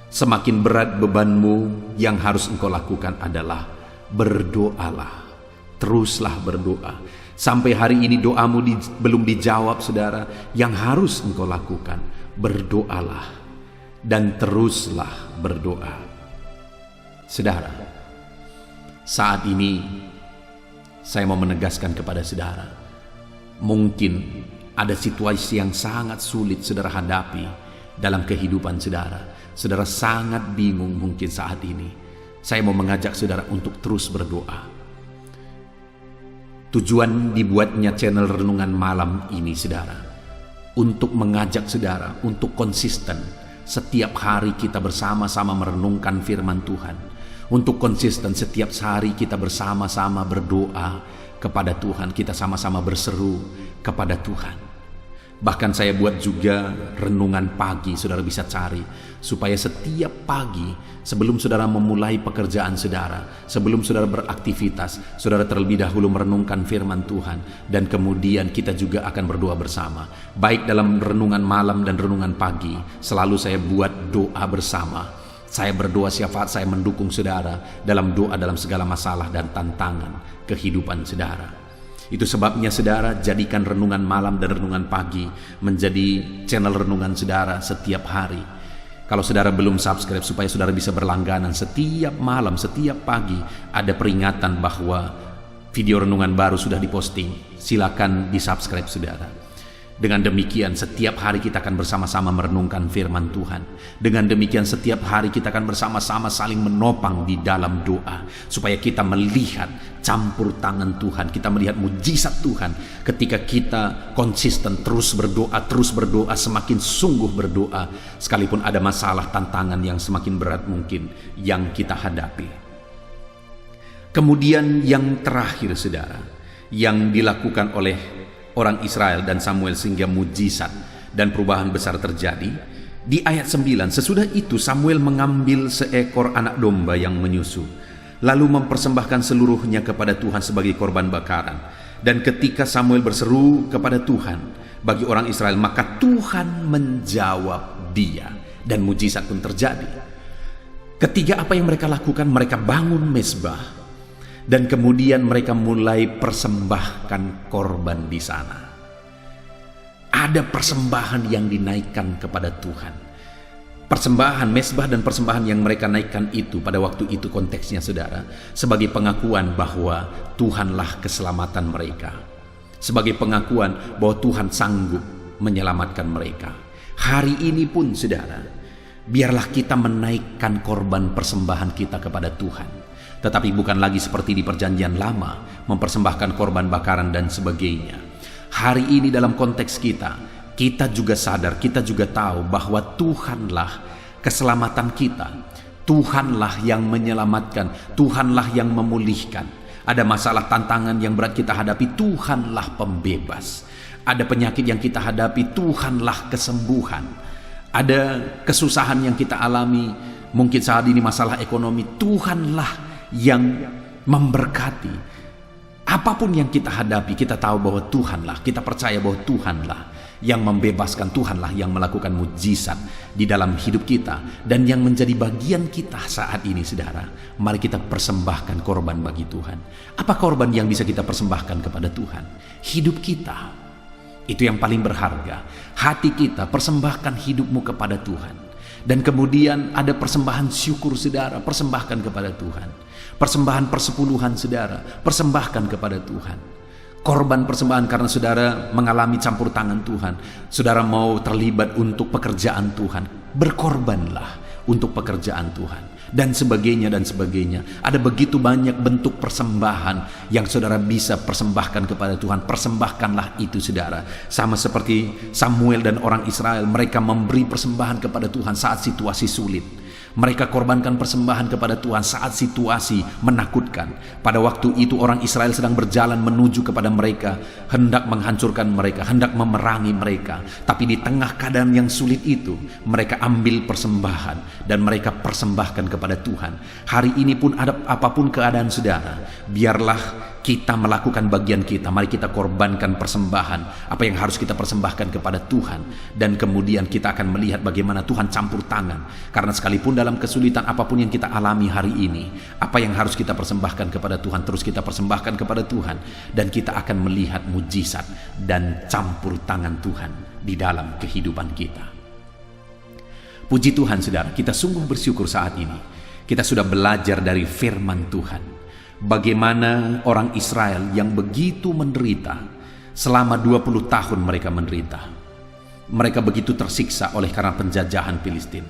Semakin berat bebanmu, yang harus engkau lakukan adalah berdoalah. Teruslah berdoa. Sampai hari ini doamu belum dijawab, saudara, yang harus engkau lakukan, berdoalah dan teruslah berdoa. Saudara, saat ini saya mau menegaskan kepada saudara, mungkin ada situasi yang sangat sulit saudara hadapi dalam kehidupan saudara. Saudara sangat bingung mungkin saat ini. Saya mau mengajak saudara untuk terus berdoa. Tujuan dibuatnya channel Renungan Malam ini, saudara, untuk mengajak saudara untuk konsisten setiap hari kita bersama-sama merenungkan firman Tuhan. Untuk konsisten setiap hari kita bersama-sama berdoa kepada Tuhan, kita sama-sama berseru kepada Tuhan. Bahkan saya buat juga renungan pagi, saudara bisa cari, supaya setiap pagi sebelum saudara memulai pekerjaan saudara, sebelum saudara beraktivitas, saudara terlebih dahulu merenungkan firman Tuhan, dan kemudian kita juga akan berdoa bersama. Baik dalam renungan malam dan renungan pagi, selalu saya buat doa bersama. Saya berdoa syafaat, saya mendukung saudara dalam doa dalam segala masalah dan tantangan kehidupan saudara. Itu sebabnya saudara, jadikan renungan malam dan renungan pagi menjadi channel renungan saudara setiap hari. Kalau saudara belum subscribe, supaya saudara bisa berlangganan setiap malam, setiap pagi ada peringatan bahwa video renungan baru sudah diposting. Silakan di subscribe, saudara. Dengan demikian setiap hari kita akan bersama-sama merenungkan firman Tuhan. Dengan demikian setiap hari kita akan bersama-sama saling menopang di dalam doa, supaya kita melihat campur tangan Tuhan, kita melihat mujizat Tuhan ketika kita konsisten terus berdoa, semakin sungguh berdoa, sekalipun ada masalah tantangan yang semakin berat mungkin yang kita hadapi. Kemudian yang terakhir, saudara, yang dilakukan oleh orang Israel dan Samuel sehingga mujizat dan perubahan besar terjadi. Di ayat 9, sesudah itu Samuel mengambil seekor anak domba yang menyusu, lalu mempersembahkan seluruhnya kepada Tuhan sebagai korban bakaran. Dan ketika Samuel berseru kepada Tuhan bagi orang Israel, maka Tuhan menjawab dia, dan mujizat pun terjadi. Ketiga, apa yang mereka lakukan? Mereka bangun mezbah, dan kemudian mereka mulai persembahkan korban di sana. Ada persembahan yang dinaikkan kepada Tuhan. Persembahan mezbah dan persembahan yang mereka naikkan itu pada waktu itu konteksnya, saudara, sebagai pengakuan bahwa Tuhanlah keselamatan mereka. Sebagai pengakuan bahwa Tuhan sanggup menyelamatkan mereka. Hari ini pun, saudara, biarlah kita menaikkan korban persembahan kita kepada Tuhan. Tetapi bukan lagi seperti di perjanjian lama, mempersembahkan korban bakaran dan sebagainya. Hari ini dalam konteks kita juga sadar, kita juga tahu bahwa Tuhanlah keselamatan kita. Tuhanlah yang menyelamatkan, Tuhanlah yang memulihkan. Ada masalah tantangan yang berat kita hadapi, Tuhanlah pembebas. Ada penyakit yang kita hadapi, Tuhanlah kesembuhan. Ada kesusahan yang kita alami, mungkin saat ini masalah ekonomi, Tuhanlah yang memberkati. Apapun yang kita hadapi, kita tahu bahwa Tuhanlah, kita percaya bahwa Tuhanlah yang membebaskan, Tuhanlah yang melakukan mujizat di dalam hidup kita. Dan yang menjadi bagian kita saat ini, saudara, mari kita persembahkan korban bagi Tuhan. Apa korban yang bisa kita persembahkan kepada Tuhan? Hidup kita, itu yang paling berharga. Hati kita, persembahkan hidupmu kepada Tuhan. Dan kemudian ada persembahan syukur, saudara, persembahkan kepada Tuhan. Persembahan persepuluhan, saudara, persembahkan kepada Tuhan. Korban persembahan karena saudara mengalami campur tangan Tuhan. Saudara mau terlibat untuk pekerjaan Tuhan, berkorbanlah untuk pekerjaan Tuhan. Dan sebagainya dan sebagainya. Ada begitu banyak bentuk persembahan yang saudara bisa persembahkan kepada Tuhan. Persembahkanlah itu, saudara. Sama seperti Samuel dan orang Israel, mereka memberi persembahan kepada Tuhan saat situasi sulit. Mereka korbankan persembahan kepada Tuhan saat situasi menakutkan. Pada waktu itu orang Israel sedang berjalan menuju kepada mereka, hendak menghancurkan mereka, hendak memerangi mereka. Tapi di tengah keadaan yang sulit itu, mereka ambil persembahan dan mereka persembahkan kepada Tuhan. Hari ini pun ada apapun keadaan saudara, biarlah kita melakukan bagian kita. Mari kita korbankan persembahan, apa yang harus kita persembahkan kepada Tuhan. Dan kemudian kita akan melihat bagaimana Tuhan campur tangan. Karena sekalipun dalam kesulitan apapun yang kita alami hari ini, apa yang harus kita persembahkan kepada Tuhan, terus kita persembahkan kepada Tuhan. Dan kita akan melihat mujizat dan campur tangan Tuhan di dalam kehidupan kita. Puji Tuhan, saudara, kita sungguh bersyukur saat ini. Kita sudah belajar dari firman Tuhan. Bagaimana orang Israel yang begitu menderita, selama 20 tahun mereka menderita. Mereka begitu tersiksa oleh karena penjajahan Filistin.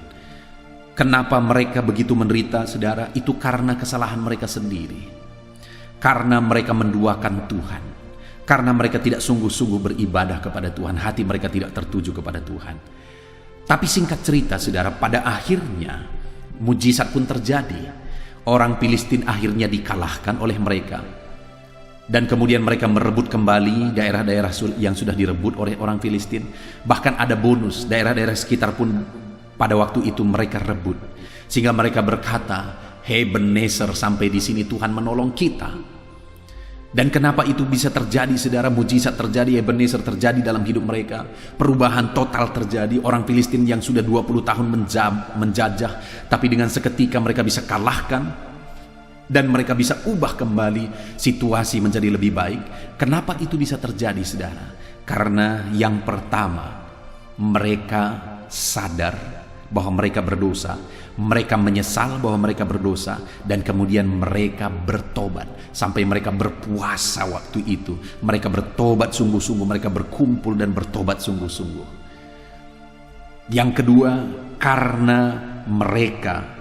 Kenapa mereka begitu menderita, saudara? Itu karena kesalahan mereka sendiri. Karena mereka menduakan Tuhan. Karena mereka tidak sungguh-sungguh beribadah kepada Tuhan. Hati mereka tidak tertuju kepada Tuhan. Tapi singkat cerita, saudara, pada akhirnya mujizat pun terjadi. Orang Filistin akhirnya dikalahkan oleh mereka. Dan kemudian mereka merebut kembali daerah-daerah yang sudah direbut oleh orang Filistin. Bahkan ada bonus, daerah-daerah sekitar pun pada waktu itu mereka rebut. Sehingga mereka berkata, "Hei Ebenezer, sampai di sini Tuhan menolong kita." Dan kenapa itu bisa terjadi, saudara? Mujizat terjadi, Ebenezer terjadi dalam hidup mereka. Perubahan total terjadi. Orang Filistin yang sudah 20 tahun menjajah, tapi dengan seketika mereka bisa kalahkan. Dan mereka bisa ubah kembali, situasi menjadi lebih baik. Kenapa itu bisa terjadi, saudara? Karena yang pertama, mereka sadar bahwa mereka berdosa. Mereka menyesal bahwa mereka berdosa. Dan kemudian mereka bertobat. Sampai mereka berpuasa waktu itu. Mereka bertobat sungguh-sungguh. Mereka berkumpul dan bertobat sungguh-sungguh. Yang kedua, karena mereka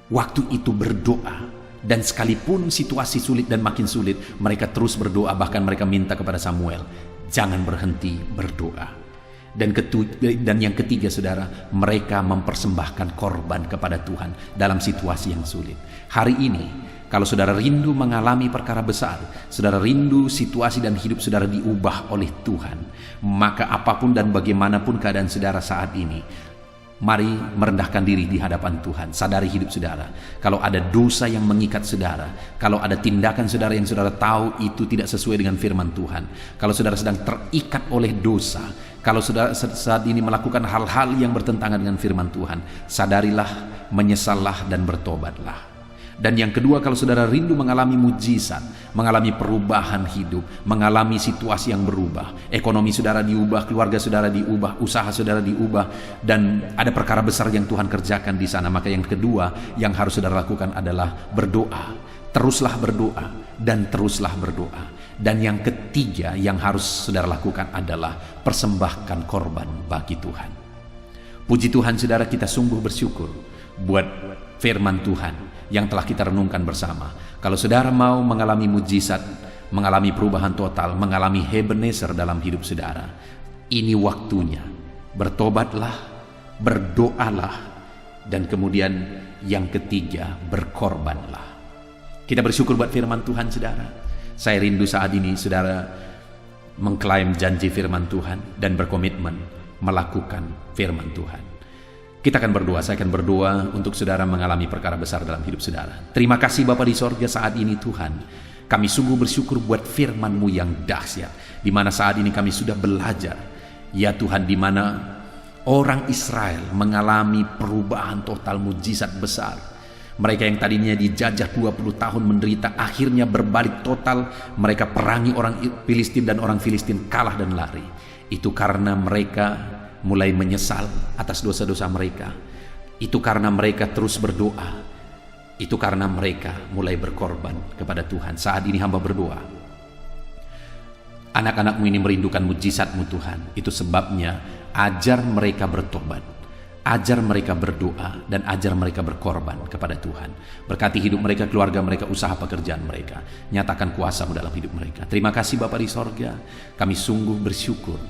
waktu itu berdoa. Dan sekalipun situasi sulit dan makin sulit, mereka terus berdoa. Bahkan mereka minta kepada Samuel, jangan berhenti berdoa. Dan yang ketiga, saudara, mereka mempersembahkan korban kepada Tuhan dalam situasi yang sulit. Hari ini, kalau saudara rindu mengalami perkara besar, saudara rindu situasi dan hidup saudara diubah oleh Tuhan, maka apapun dan bagaimanapun keadaan saudara saat ini, mari merendahkan diri di hadapan Tuhan. Sadari hidup saudara. Kalau ada dosa yang mengikat saudara, kalau ada tindakan saudara yang saudara tahu itu tidak sesuai dengan firman Tuhan, kalau saudara sedang terikat oleh dosa, kalau saudara saat ini melakukan hal-hal yang bertentangan dengan firman Tuhan, sadarilah, menyesallah, dan bertobatlah. Dan yang kedua, kalau saudara rindu mengalami mujizat, mengalami perubahan hidup, mengalami situasi yang berubah, ekonomi saudara diubah, keluarga saudara diubah, usaha saudara diubah, dan ada perkara besar yang Tuhan kerjakan di sana, maka yang kedua yang harus saudara lakukan adalah berdoa. Teruslah berdoa dan teruslah berdoa. Dan yang ketiga yang harus saudara lakukan adalah persembahkan korban bagi Tuhan. Puji Tuhan, saudara, kita sungguh bersyukur buat firman Tuhan yang telah kita renungkan bersama. Kalau saudara mau mengalami mujizat, mengalami perubahan total, mengalami Ebenezer dalam hidup saudara, ini waktunya. Bertobatlah, berdoalah, dan kemudian yang ketiga, berkorbanlah. Kita bersyukur buat firman Tuhan, saudara. Saya rindu saat ini saudara mengklaim janji firman Tuhan dan berkomitmen melakukan firman Tuhan. Kita akan berdoa, saya akan berdoa untuk saudara mengalami perkara besar dalam hidup saudara. Terima kasih Bapa di sorga saat ini Tuhan. Kami sungguh bersyukur buat firman-Mu yang dahsyat, di mana saat ini kami sudah belajar, ya Tuhan, di mana orang Israel mengalami perubahan total, mujizat besar. Mereka yang tadinya dijajah 20 tahun menderita, akhirnya berbalik total. Mereka perangi orang Filistin dan orang Filistin kalah dan lari. Itu karena mereka mulai menyesal atas dosa-dosa mereka. Itu karena mereka terus berdoa. Itu karena mereka mulai berkorban kepada Tuhan. Saat ini hamba berdoa, anak-anak-Mu ini merindukan mujizat-Mu Tuhan. Itu sebabnya ajar mereka bertobat, ajar mereka berdoa, dan ajar mereka berkorban kepada Tuhan. Berkati hidup mereka, keluarga mereka, usaha pekerjaan mereka. Nyatakan kuasa-Mu dalam hidup mereka. Terima kasih Bapa di sorga. Kami sungguh bersyukur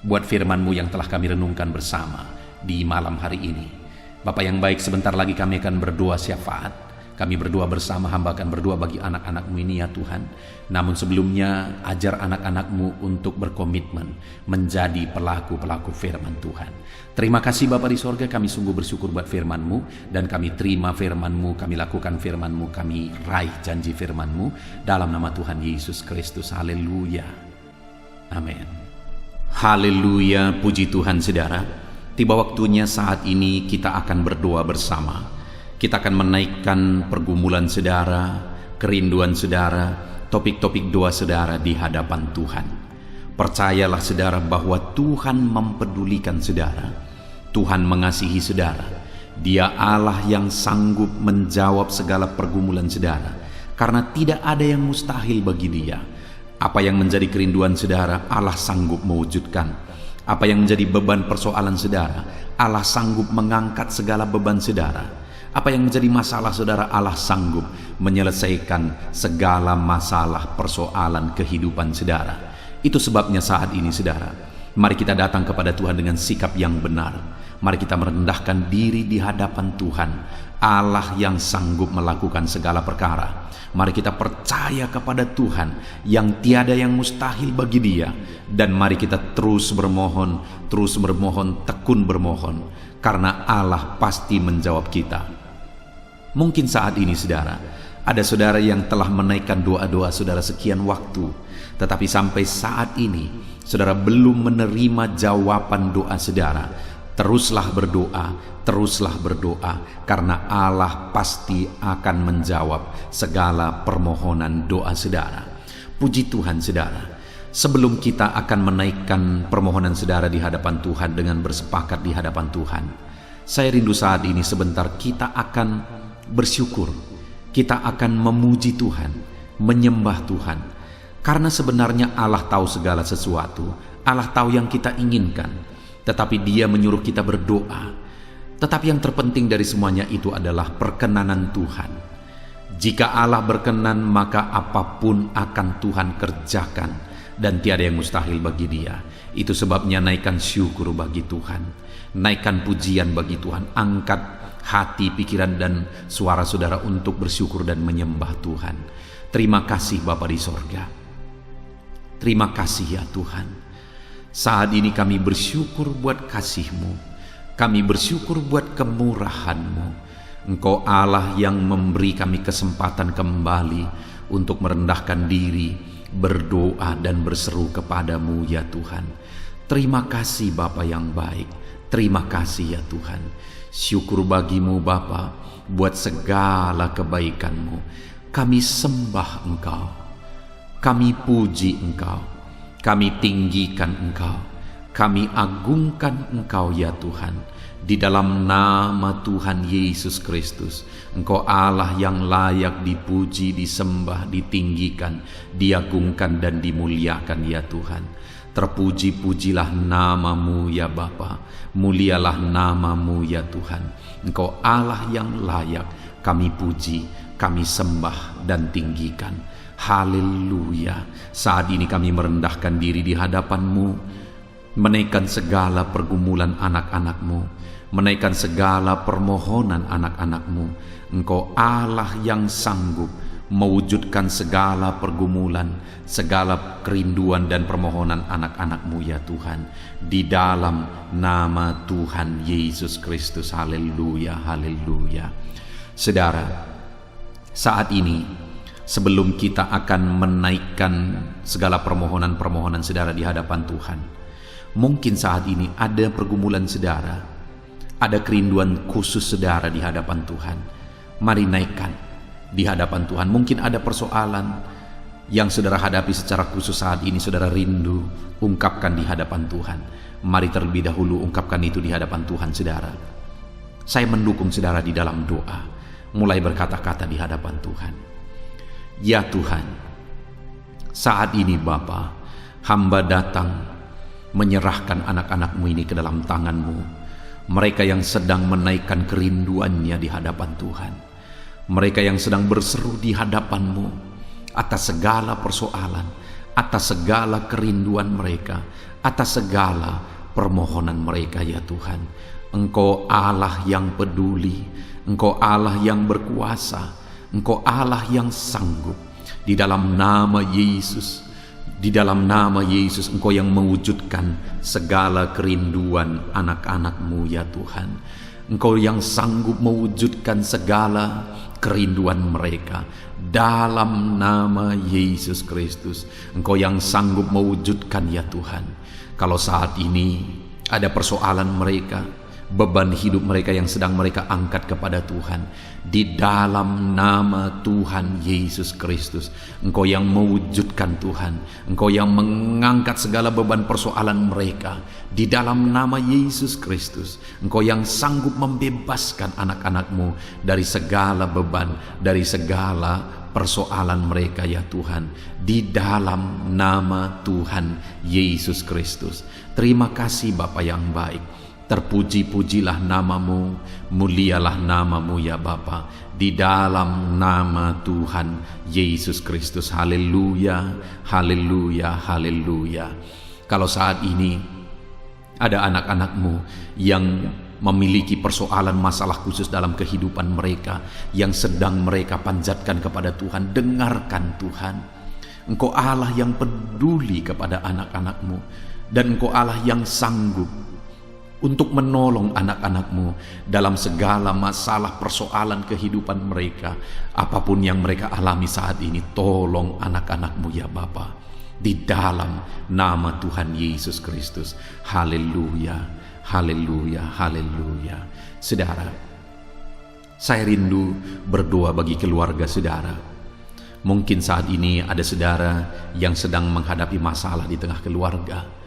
buat firman-Mu yang telah kami renungkan bersama di malam hari ini. Bapa yang baik, sebentar lagi kami akan berdoa syafaat. Kami berdoa bersama, hamba akan berdoa bagi anak-anak-Mu ini ya Tuhan. Namun sebelumnya, ajar anak-anak-Mu untuk berkomitmen menjadi pelaku-pelaku firman Tuhan. Terima kasih Bapa di sorga, kami sungguh bersyukur buat firman-Mu, dan kami terima firman-Mu, kami lakukan firman-Mu, kami raih janji firman-Mu, dalam nama Tuhan Yesus Kristus. Haleluya. Amin. Haleluya, puji Tuhan saudara. Tiba waktunya saat ini kita akan berdoa bersama. Kita akan menaikkan pergumulan saudara, kerinduan saudara, topik-topik doa saudara di hadapan Tuhan. Percayalah saudara bahwa Tuhan mempedulikan saudara. Tuhan mengasihi saudara. Dia Allah yang sanggup menjawab segala pergumulan saudara, karena tidak ada yang mustahil bagi Dia. Apa yang menjadi kerinduan saudara, Allah sanggup mewujudkan. Apa yang menjadi beban persoalan saudara, Allah sanggup mengangkat segala beban saudara. Apa yang menjadi masalah saudara, Allah sanggup menyelesaikan segala masalah persoalan kehidupan saudara. Itu sebabnya saat ini saudara, mari kita datang kepada Tuhan dengan sikap yang benar. Mari kita merendahkan diri di hadapan Tuhan, Allah yang sanggup melakukan segala perkara. Mari kita percaya kepada Tuhan yang tiada yang mustahil bagi Dia. Dan mari kita terus bermohon, tekun bermohon, karena Allah pasti menjawab kita. Mungkin saat ini saudara, ada saudara yang telah menaikkan doa-doa saudara sekian waktu, tetapi sampai saat ini saudara belum menerima jawaban doa saudara. Teruslah berdoa, karena Allah pasti akan menjawab segala permohonan doa saudara. Puji Tuhan saudara. Sebelum kita akan menaikkan permohonan saudara di hadapan Tuhan dengan bersepakat di hadapan Tuhan, saya rindu saat ini sebentar kita akan bersyukur. Kita akan memuji Tuhan, menyembah Tuhan. Karena sebenarnya Allah tahu segala sesuatu. Allah tahu yang kita inginkan. Tetapi Dia menyuruh kita berdoa. Tetapi yang terpenting dari semuanya itu adalah perkenanan Tuhan. Jika Allah berkenan, maka apapun akan Tuhan kerjakan, dan tiada yang mustahil bagi Dia. Itu sebabnya naikkan syukur bagi Tuhan, naikkan pujian bagi Tuhan. Angkat hati, pikiran, dan suara saudara untuk bersyukur dan menyembah Tuhan. Terima kasih Bapa di sorga. Terima kasih ya Tuhan. Saat ini kami bersyukur buat kasih-Mu. Kami bersyukur buat kemurahan-Mu. Engkau Allah yang memberi kami kesempatan kembali untuk merendahkan diri, berdoa dan berseru kepadamu ya Tuhan. Terima kasih Bapa yang baik. Terima kasih ya Tuhan. Syukur bagi-Mu Bapa buat segala kebaikan-Mu. Kami sembah Engkau. Kami puji Engkau. Kami tinggikan Engkau, kami agungkan Engkau ya Tuhan. Di dalam nama Tuhan Yesus Kristus, Engkau Allah yang layak dipuji, disembah, ditinggikan, diagungkan dan dimuliakan ya Tuhan. Terpuji-pujilah nama-Mu ya Bapa, mulialah nama-Mu ya Tuhan. Engkau Allah yang layak kami puji, kami sembah dan tinggikan. Haleluya. Saat ini kami merendahkan diri di hadapan-Mu, menaikkan segala pergumulan anak-anak-Mu, menaikkan segala permohonan anak-anak-Mu. Engkau Allah yang sanggup mewujudkan segala pergumulan, segala kerinduan dan permohonan anak-anak-Mu ya Tuhan, di dalam nama Tuhan Yesus Kristus. Haleluya, haleluya. Saudara, saat ini sebelum kita akan menaikkan segala permohonan-permohonan saudara di hadapan Tuhan, mungkin saat ini ada pergumulan saudara, ada kerinduan khusus saudara di hadapan Tuhan. Mari naikkan di hadapan Tuhan. Mungkin ada persoalan yang saudara hadapi secara khusus saat ini, saudara rindu, ungkapkan di hadapan Tuhan. Mari terlebih dahulu ungkapkan itu di hadapan Tuhan saudara. Saya mendukung saudara di dalam doa, mulai berkata-kata di hadapan Tuhan. Ya Tuhan, saat ini Bapa, hamba datang menyerahkan anak-anak-Mu ini ke dalam tangan-Mu. Mereka yang sedang menaikkan kerinduannya di hadapan Tuhan, mereka yang sedang berseru di hadapan-Mu atas segala persoalan, atas segala kerinduan mereka, atas segala permohonan mereka ya Tuhan. Engkau Allah yang peduli, Engkau Allah yang berkuasa, Engkau Allah yang sanggup. Di dalam nama Yesus, di dalam nama Yesus, Engkau yang mewujudkan segala kerinduan anak-anak-Mu ya Tuhan. Engkau yang sanggup mewujudkan segala kerinduan mereka dalam nama Yesus Kristus. Engkau yang sanggup mewujudkan ya Tuhan. Kalau saat ini ada persoalan mereka, beban hidup mereka yang sedang mereka angkat kepada Tuhan, di dalam nama Tuhan Yesus Kristus, Engkau yang mewujudkan Tuhan, Engkau yang mengangkat segala beban persoalan mereka di dalam nama Yesus Kristus. Engkau yang sanggup membebaskan anak-anak-Mu dari segala beban, dari segala persoalan mereka ya Tuhan, di dalam nama Tuhan Yesus Kristus. Terima kasih Bapa yang baik. Terpuji-pujilah nama-Mu, mulialah nama-Mu ya Bapa, di dalam nama Tuhan Yesus Kristus. Haleluya, haleluya, haleluya. Kalau saat ini ada anak-anak-Mu yang memiliki persoalan masalah khusus dalam kehidupan mereka, yang sedang mereka panjatkan kepada Tuhan, dengarkan Tuhan. Engkau Allah yang peduli kepada anak-anak-Mu, dan Engkau Allah yang sanggup untuk menolong anak-anak-Mu dalam segala masalah persoalan kehidupan mereka. Apapun yang mereka alami saat ini, tolong anak-anak-Mu ya Bapa, di dalam nama Tuhan Yesus Kristus. Haleluya, haleluya, haleluya. Saudara, saya rindu berdoa bagi keluarga saudara. Mungkin saat ini ada saudara yang sedang menghadapi masalah di tengah keluarga.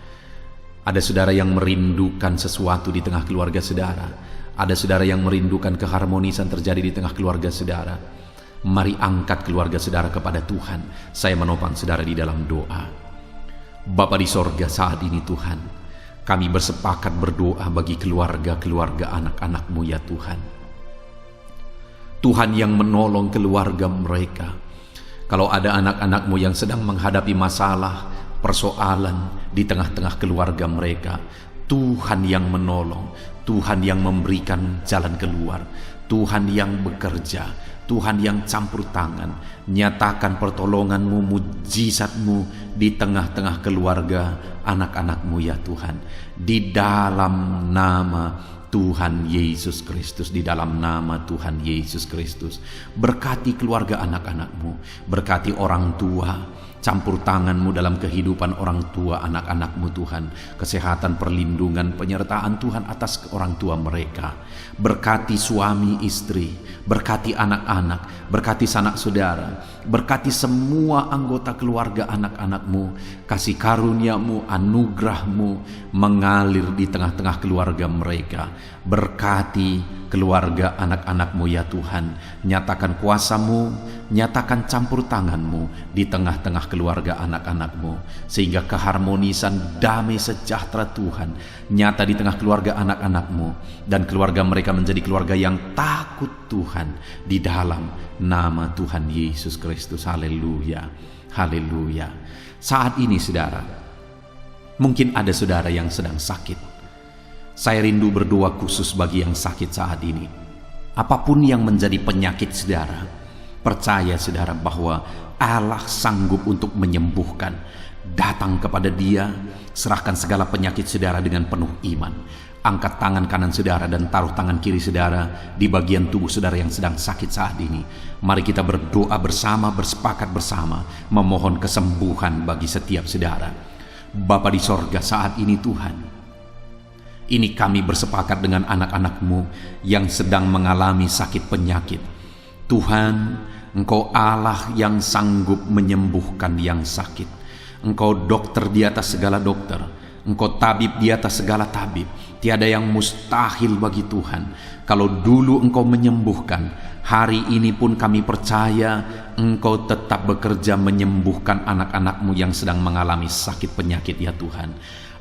Ada saudara yang merindukan sesuatu di tengah keluarga saudara. Ada saudara yang merindukan keharmonisan terjadi di tengah keluarga saudara. Mari angkat keluarga saudara kepada Tuhan. Saya menopang saudara di dalam doa. Bapa di sorga, saat ini Tuhan, kami bersepakat berdoa bagi keluarga-keluarga anak-anak-Mu ya Tuhan. Tuhan yang menolong keluarga mereka. Kalau ada anak-anak-Mu yang sedang menghadapi masalah, persoalan di tengah-tengah keluarga mereka, Tuhan yang menolong, Tuhan yang memberikan jalan keluar, Tuhan yang bekerja, Tuhan yang campur tangan. Nyatakan pertolongan-Mu, mujizat-Mu di tengah-tengah keluarga anak-anak-Mu ya Tuhan, di dalam nama Tuhan Yesus Kristus, di dalam nama Tuhan Yesus Kristus. Berkati keluarga anak-anak-Mu, berkati orang tua, campur tangan-Mu dalam kehidupan orang tua anak-anak-Mu Tuhan. Kesehatan, perlindungan, penyertaan Tuhan atas orang tua mereka. Berkati suami istri, berkati anak-anak, berkati sanak saudara, berkati semua anggota keluarga anak-anak-Mu. Kasih karunia-Mu, anugerah-Mu mengalir di tengah-tengah keluarga mereka. Berkati keluarga anak-anak-Mu ya Tuhan. Nyatakan kuasa-Mu, nyatakan campur tangan-Mu di tengah-tengah keluarga anak-anak-Mu, sehingga keharmonisan, damai sejahtera Tuhan nyata di tengah keluarga anak-anak-Mu, dan keluarga mereka menjadi keluarga yang takut Tuhan, di dalam nama Tuhan Yesus Kristus. Haleluya, haleluya. Saat ini saudara, mungkin ada saudara yang sedang sakit. Saya rindu berdoa khusus bagi yang sakit saat ini. Apapun yang menjadi penyakit saudara, Percaya saudara bahwa Allah sanggup untuk menyembuhkan. Datang kepada Dia, serahkan segala penyakit saudara dengan penuh iman. Angkat tangan kanan saudara dan taruh tangan kiri saudara di bagian tubuh saudara yang sedang sakit saat ini. Mari kita berdoa bersama, bersepakat bersama, memohon kesembuhan bagi setiap saudara. Bapa di sorga, saat ini Tuhan, ini kami bersepakat dengan anak-anak-Mu yang sedang mengalami sakit penyakit. Tuhan, Engkau Allah yang sanggup menyembuhkan yang sakit. Engkau dokter di atas segala dokter. Engkau tabib di atas segala tabib. Tiada yang mustahil bagi Tuhan. Kalau dulu Engkau menyembuhkan, hari ini pun kami percaya Engkau tetap bekerja menyembuhkan anak-anak-Mu yang sedang mengalami sakit penyakit ya Tuhan.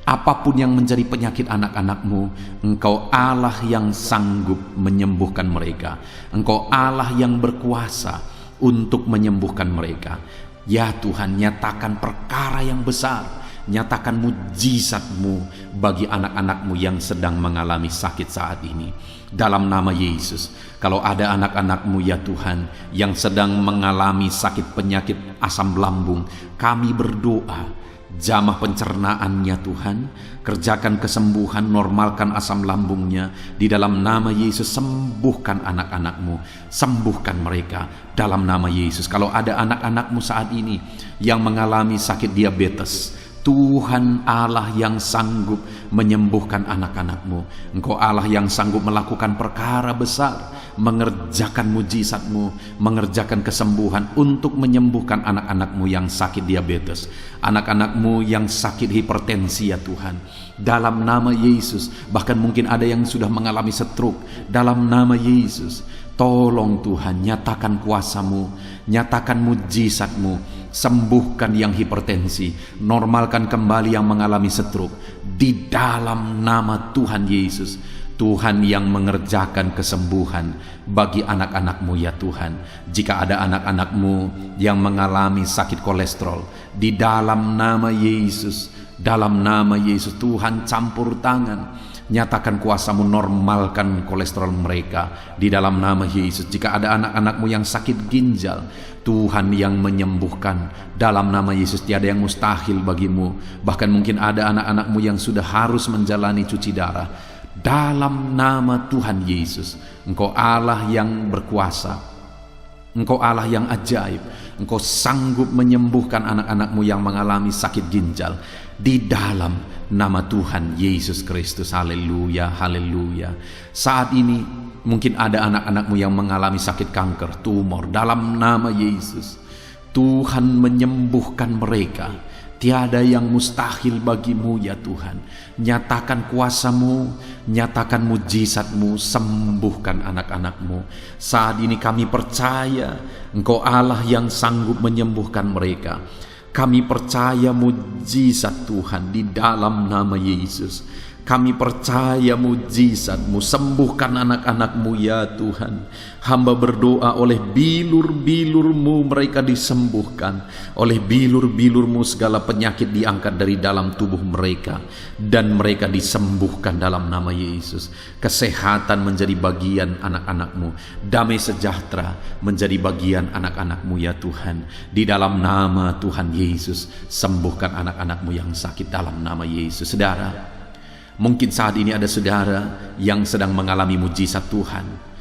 Apapun yang menjadi penyakit anak-anak-Mu, Engkau Allah yang sanggup menyembuhkan mereka. Engkau Allah yang berkuasa untuk menyembuhkan mereka. Ya Tuhan, nyatakan perkara yang besar, nyatakan mujizat-Mu bagi anak-anak-Mu yang sedang mengalami sakit saat ini. Dalam nama Yesus, kalau ada anak-anak-Mu ya Tuhan yang sedang mengalami sakit penyakit asam lambung, kami berdoa, jamah pencernaannya Tuhan, kerjakan kesembuhan, normalkan asam lambungnya. Di dalam nama Yesus, sembuhkan anak-anak-Mu, sembuhkan mereka dalam nama Yesus. Kalau ada anak-anak-Mu saat ini yang mengalami sakit diabetes, Tuhan Allah yang sanggup menyembuhkan anak-anak-Mu. Engkau Allah yang sanggup melakukan perkara besar, mengerjakan mujizat-Mu, mengerjakan kesembuhan untuk menyembuhkan anak-anak-Mu yang sakit diabetes, anak-anak-Mu yang sakit hipertensi ya Tuhan. Dalam nama Yesus, bahkan mungkin ada yang sudah mengalami stroke. Dalam nama Yesus, tolong Tuhan, nyatakan kuasa-Mu, nyatakan mujizat-Mu, sembuhkan yang hipertensi, normalkan kembali yang mengalami stroke. Di dalam nama Tuhan Yesus, Tuhan yang mengerjakan kesembuhan bagi anak-anak-Mu ya Tuhan. Jika ada anak-anak-Mu yang mengalami sakit kolesterol, di dalam nama Yesus, dalam nama Yesus, Tuhan campur tangan, nyatakan kuasa-Mu, normalkan kolesterol mereka di dalam nama Yesus. Jika ada anak-anak-Mu yang sakit ginjal, Tuhan yang menyembuhkan dalam nama Yesus. Tiada yang mustahil bagi-Mu. Bahkan mungkin ada anak-anak-Mu yang sudah harus menjalani cuci darah. Dalam nama Tuhan Yesus, Engkau Allah yang berkuasa, Engkau Allah yang ajaib. Engkau sanggup menyembuhkan anak-anak-Mu yang mengalami sakit ginjal di dalam nama Tuhan Yesus Kristus. Haleluya, haleluya. Saat ini mungkin ada anak-anak-Mu yang mengalami sakit kanker, tumor. Dalam nama Yesus, Tuhan menyembuhkan mereka. Tiada yang mustahil bagi-Mu ya Tuhan. Nyatakan kuasa-Mu, nyatakan mujizat-Mu, sembuhkan anak-anak-Mu. Saat ini kami percaya Engkau Allah yang sanggup menyembuhkan mereka. Kami percaya mujizat Tuhan di dalam nama Yesus. Kami percaya mujizat-Mu, sembuhkan anak-anak-Mu ya Tuhan. Hamba berdoa oleh bilur-bilur-Mu mereka disembuhkan. Oleh bilur-bilur-Mu segala penyakit diangkat dari dalam tubuh mereka, dan mereka disembuhkan dalam nama Yesus. Kesehatan menjadi bagian anak-anak-Mu, damai sejahtera menjadi bagian anak-anak-Mu ya Tuhan. Di dalam nama Tuhan Yesus, sembuhkan anak-anak-Mu yang sakit dalam nama Yesus. Saudara, mungkin saat ini ada saudara yang sedang mengalami mujizat Tuhan.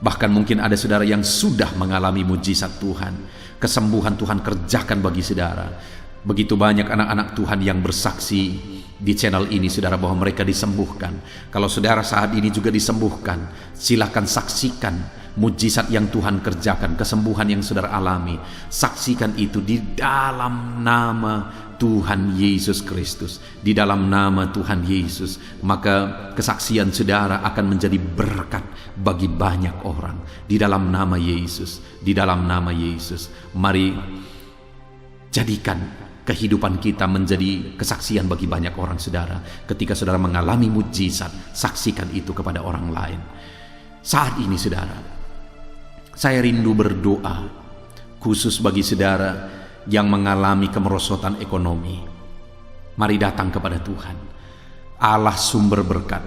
Bahkan mungkin ada saudara yang sudah mengalami mujizat Tuhan. Kesembuhan Tuhan kerjakan bagi saudara. Begitu banyak anak-anak Tuhan yang bersaksi di channel ini saudara bahwa mereka disembuhkan. Kalau saudara saat ini juga disembuhkan, silakan saksikan mujizat yang Tuhan kerjakan, kesembuhan yang saudara alami. Saksikan itu di dalam nama Tuhan Yesus Kristus. Di dalam nama Tuhan Yesus, maka kesaksian saudara akan menjadi berkat bagi banyak orang. Di dalam nama Yesus, di dalam nama Yesus. Mari jadikan kehidupan kita menjadi kesaksian bagi banyak orang saudara. Ketika saudara mengalami mujizat, saksikan itu kepada orang lain. Saat ini saudara, saya rindu berdoa khusus bagi saudara yang mengalami kemerosotan ekonomi. Mari datang kepada Tuhan, Allah sumber berkat.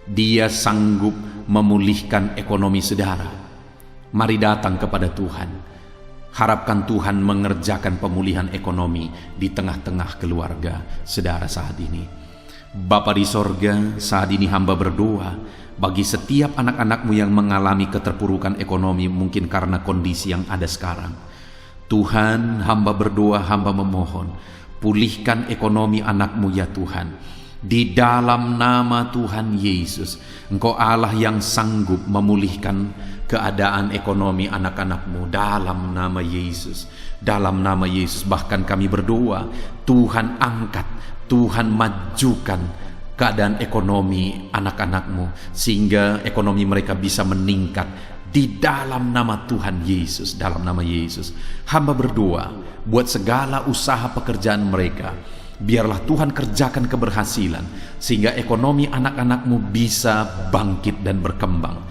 Dia sanggup memulihkan ekonomi saudara. Mari datang kepada Tuhan. Harapkan Tuhan mengerjakan pemulihan ekonomi di tengah-tengah keluarga saudara saat ini. Bapa di sorga, saat ini hamba berdoa bagi setiap anak-anak-Mu yang mengalami keterpurukan ekonomi mungkin karena kondisi yang ada sekarang. Tuhan, hamba berdoa, hamba memohon, pulihkan ekonomi anak-Mu ya Tuhan. Di dalam nama Tuhan Yesus, Engkau Allah yang sanggup memulihkan keadaan ekonomi anak-anak-Mu dalam nama Yesus. Dalam nama Yesus, bahkan kami berdoa, Tuhan angkat, Tuhan majukan keadaan ekonomi anak-anak-Mu sehingga ekonomi mereka bisa meningkat di dalam nama Tuhan Yesus. Dalam nama Yesus, hamba berdoa buat segala usaha pekerjaan mereka. Biarlah Tuhan kerjakan keberhasilan sehingga ekonomi anak-anak-Mu bisa bangkit dan berkembang.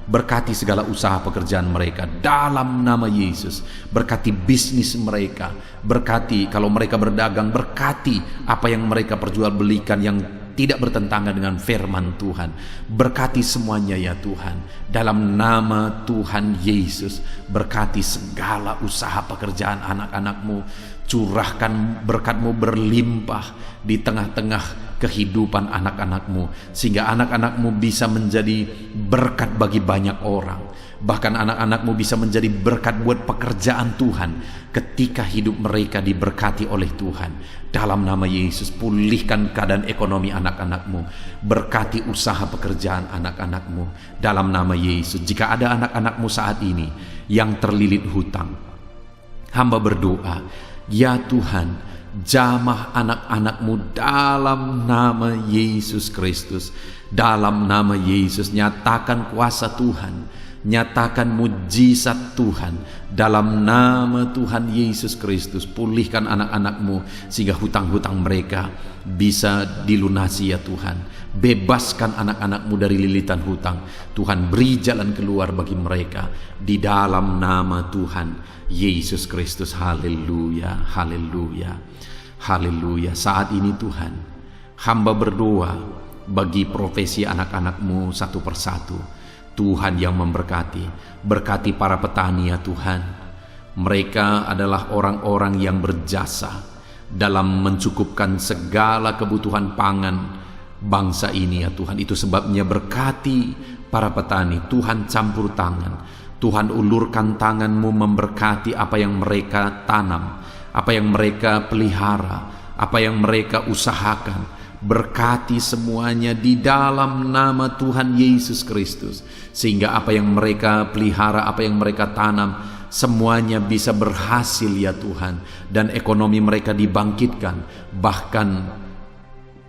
Berkati segala usaha pekerjaan mereka dalam nama Yesus. Berkati bisnis mereka, berkati kalau mereka berdagang, berkati apa yang mereka perjualbelikan yang tidak bertentangan dengan firman Tuhan. Berkati semuanya ya Tuhan. Dalam nama Tuhan Yesus, berkati segala usaha pekerjaan anak-anak-Mu. Curahkan berkat-Mu berlimpah di tengah-tengah kehidupan anak-anak-Mu sehingga anak-anak-Mu bisa menjadi berkat bagi banyak orang. Bahkan anak-anak-Mu bisa menjadi berkat buat pekerjaan Tuhan ketika hidup mereka diberkati oleh Tuhan. Dalam nama Yesus, pulihkan keadaan ekonomi anak-anak-Mu. Berkati usaha pekerjaan anak-anak-Mu. Dalam nama Yesus, jika ada anak-anak-Mu saat ini yang terlilit hutang, hamba berdoa, ya Tuhan, jamah anak-anak-Mu dalam nama Yesus Kristus. Dalam nama Yesus, nyatakan kuasa Tuhan, nyatakan mujizat Tuhan. Dalam nama Tuhan Yesus Kristus, pulihkan anak-anak-Mu sehingga hutang-hutang mereka bisa dilunasi ya Tuhan. Bebaskan anak-anak-Mu dari lilitan hutang. Tuhan, beri jalan keluar bagi mereka di dalam nama Tuhan Yesus Kristus. Haleluya, haleluya, haleluya. Saat ini Tuhan, hamba berdoa bagi profesi anak-anak-Mu satu persatu. Tuhan yang memberkati, berkati para petani ya Tuhan. Mereka adalah orang-orang yang berjasa dalam mencukupkan segala kebutuhan pangan bangsa ini ya Tuhan. Itu sebabnya berkati para petani. Tuhan campur tangan, Tuhan ulurkan tangan-Mu memberkati apa yang mereka tanam, apa yang mereka pelihara, apa yang mereka usahakan. Berkati semuanya di dalam nama Tuhan Yesus Kristus sehingga apa yang mereka pelihara, apa yang mereka tanam, semuanya bisa berhasil ya Tuhan, dan ekonomi mereka dibangkitkan. Bahkan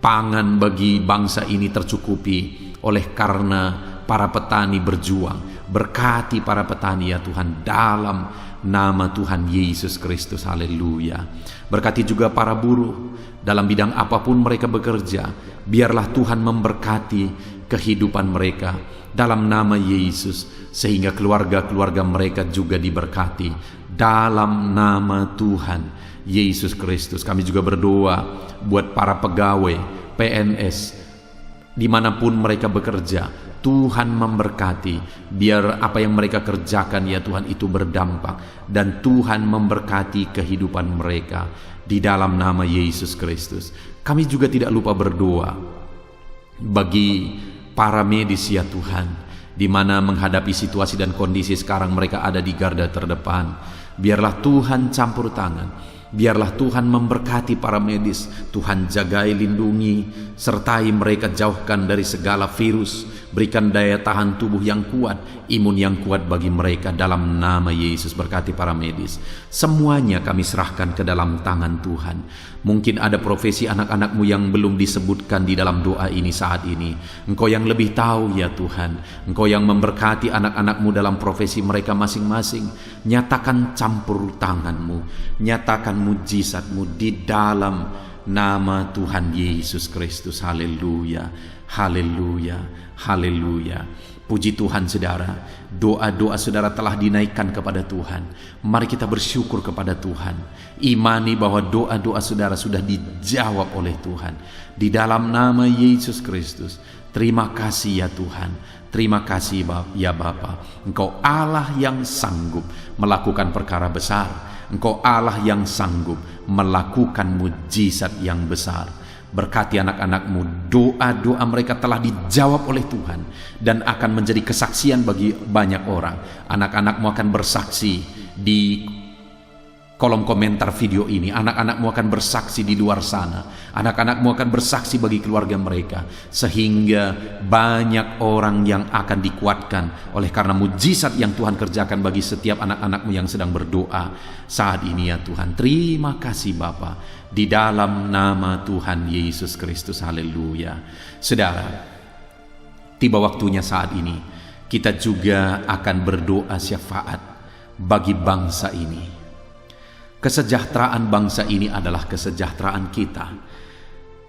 pangan bagi bangsa ini tercukupi oleh karena para petani berjuang. Berkati para petani ya Tuhan dalam nama Tuhan Yesus Kristus. Haleluya. Berkati juga para buruh dalam bidang apapun mereka bekerja. Biarlah Tuhan memberkati kehidupan mereka dalam nama Yesus sehingga keluarga-keluarga mereka juga diberkati dalam nama Tuhan Yesus Kristus. Kami juga berdoa buat para pegawai PNS dimanapun mereka bekerja. Tuhan memberkati, biar apa yang mereka kerjakan ya Tuhan itu berdampak, dan Tuhan memberkati kehidupan mereka di dalam nama Yesus Kristus. Kami juga tidak lupa berdoa bagi para medis ya Tuhan, di mana menghadapi situasi dan kondisi sekarang mereka ada di garda terdepan. Biarlah Tuhan campur tangan, biarlah Tuhan memberkati para medis. Tuhan jagai, lindungi, sertai mereka, jauhkan dari segala virus. Berikan daya tahan tubuh yang kuat, imun yang kuat bagi mereka dalam nama Yesus. Berkati para medis. Semuanya kami serahkan ke dalam tangan Tuhan. Mungkin ada profesi anak-anak-Mu yang belum disebutkan di dalam doa ini saat ini. Engkau yang lebih tahu ya Tuhan. Engkau yang memberkati anak-anak-Mu dalam profesi mereka masing-masing. Nyatakan campur tangan-Mu, nyatakan mujizat-Mu di dalam nama Tuhan Yesus Kristus. Haleluya, haleluya, haleluya. Puji Tuhan saudara, doa-doa saudara telah dinaikkan kepada Tuhan. Mari kita bersyukur kepada Tuhan. Imani bahwa doa-doa saudara sudah dijawab oleh Tuhan. Di dalam nama Yesus Kristus. Terima kasih ya Tuhan. Terima kasih ya Bapa, Engkau Allah yang sanggup melakukan perkara besar. Engkau Allah yang sanggup melakukan mujizat yang besar. Berkati anak-anak-Mu, doa-doa mereka telah dijawab oleh Tuhan dan akan menjadi kesaksian bagi banyak orang. Anak-anak-Mu akan bersaksi di kolom komentar video ini. Anak-anak-Mu akan bersaksi di luar sana. Anak-anak-Mu akan bersaksi bagi keluarga mereka, sehingga banyak orang yang akan dikuatkan oleh karena mujizat yang Tuhan kerjakan bagi setiap anak-anak-Mu yang sedang berdoa saat ini ya Tuhan. Terima kasih Bapa, di dalam nama Tuhan Yesus Kristus. Haleluya. Saudara, tiba waktunya saat ini kita juga akan berdoa syafaat bagi bangsa ini. Kesejahteraan bangsa ini adalah kesejahteraan kita.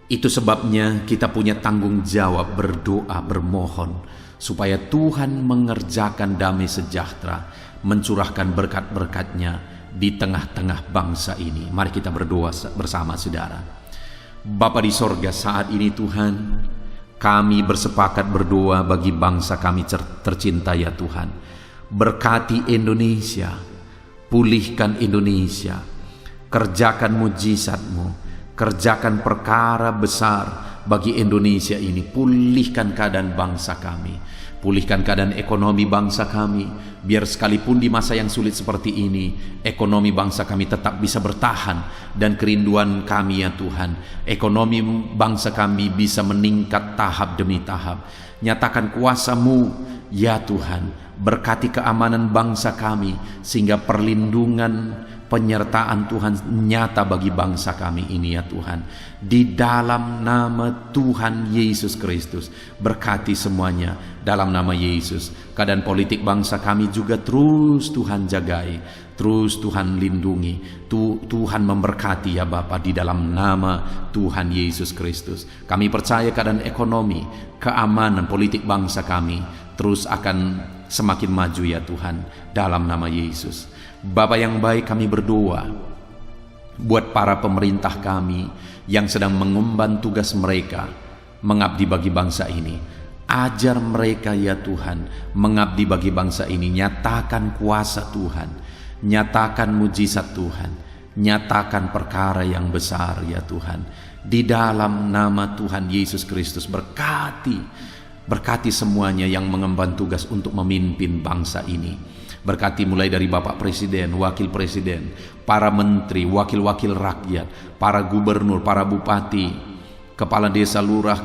Itu sebabnya kita punya tanggung jawab berdoa, bermohon supaya Tuhan mengerjakan damai sejahtera, mencurahkan berkat-berkat-Nya di tengah-tengah bangsa ini. Mari kita berdoa bersama saudara. Bapa di sorga, saat ini Tuhan, kami bersepakat berdoa bagi bangsa kami tercinta ya Tuhan. Berkati Indonesia, pulihkan Indonesia, kerjakan mujizat-Mu, kerjakan perkara besar bagi Indonesia ini. Pulihkan keadaan bangsa kami, pulihkan keadaan ekonomi bangsa kami, biar sekalipun di masa yang sulit seperti ini, ekonomi bangsa kami tetap bisa bertahan. Dan kerinduan kami ya Tuhan, ekonomi bangsa kami bisa meningkat tahap demi tahap. Nyatakan kuasa-Mu ya Tuhan, berkati keamanan bangsa kami, sehingga perlindungan, penyertaan Tuhan nyata bagi bangsa kami ini ya Tuhan. Di dalam nama Tuhan Yesus Kristus, berkati semuanya dalam nama Yesus. Keadaan politik bangsa kami juga terus Tuhan jagai, terus Tuhan lindungi, Tuhan memberkati ya Bapa, di dalam nama Tuhan Yesus Kristus. Kami percaya keadaan ekonomi, keamanan politik bangsa kami terus akan semakin maju ya Tuhan, dalam nama Yesus. Bapa yang baik, kami berdoa buat para pemerintah kami yang sedang mengemban tugas mereka mengabdi bagi bangsa ini. Ajar mereka ya Tuhan mengabdi bagi bangsa ini. Nyatakan kuasa Tuhan, nyatakan mujizat Tuhan, nyatakan perkara yang besar ya Tuhan. Di dalam nama Tuhan Yesus Kristus, berkati semuanya yang mengemban tugas untuk memimpin bangsa ini. Berkati mulai dari Bapak Presiden, Wakil Presiden, para menteri, wakil-wakil rakyat, para gubernur, para bupati, kepala desa, lurah,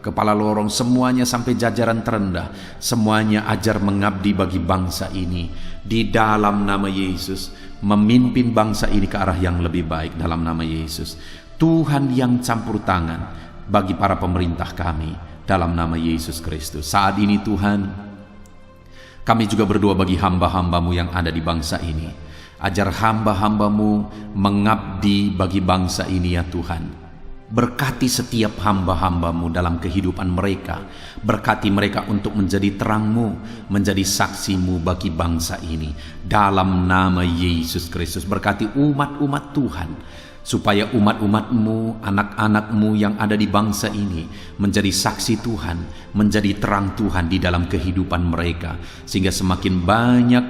kepala lorong, semuanya sampai jajaran terendah. Semuanya ajar mengabdi bagi bangsa ini. Di dalam nama Yesus, memimpin bangsa ini ke arah yang lebih baik dalam nama Yesus. Tuhan yang campur tangan bagi para pemerintah kami dalam nama Yesus Kristus. Saat ini Tuhan, kami juga berdoa bagi hamba-hamba-Mu yang ada di bangsa ini. Ajar hamba-hamba-Mu mengabdi bagi bangsa ini ya Tuhan. Berkati setiap hamba-hamba-Mu dalam kehidupan mereka. Berkati mereka untuk menjadi terang-Mu, menjadi saksi-Mu bagi bangsa ini. Dalam nama Yesus Kristus, berkati umat-umat Tuhan, supaya umat-umat-Mu, anak-anak-Mu yang ada di bangsa ini menjadi saksi Tuhan, menjadi terang Tuhan di dalam kehidupan mereka, sehingga semakin banyak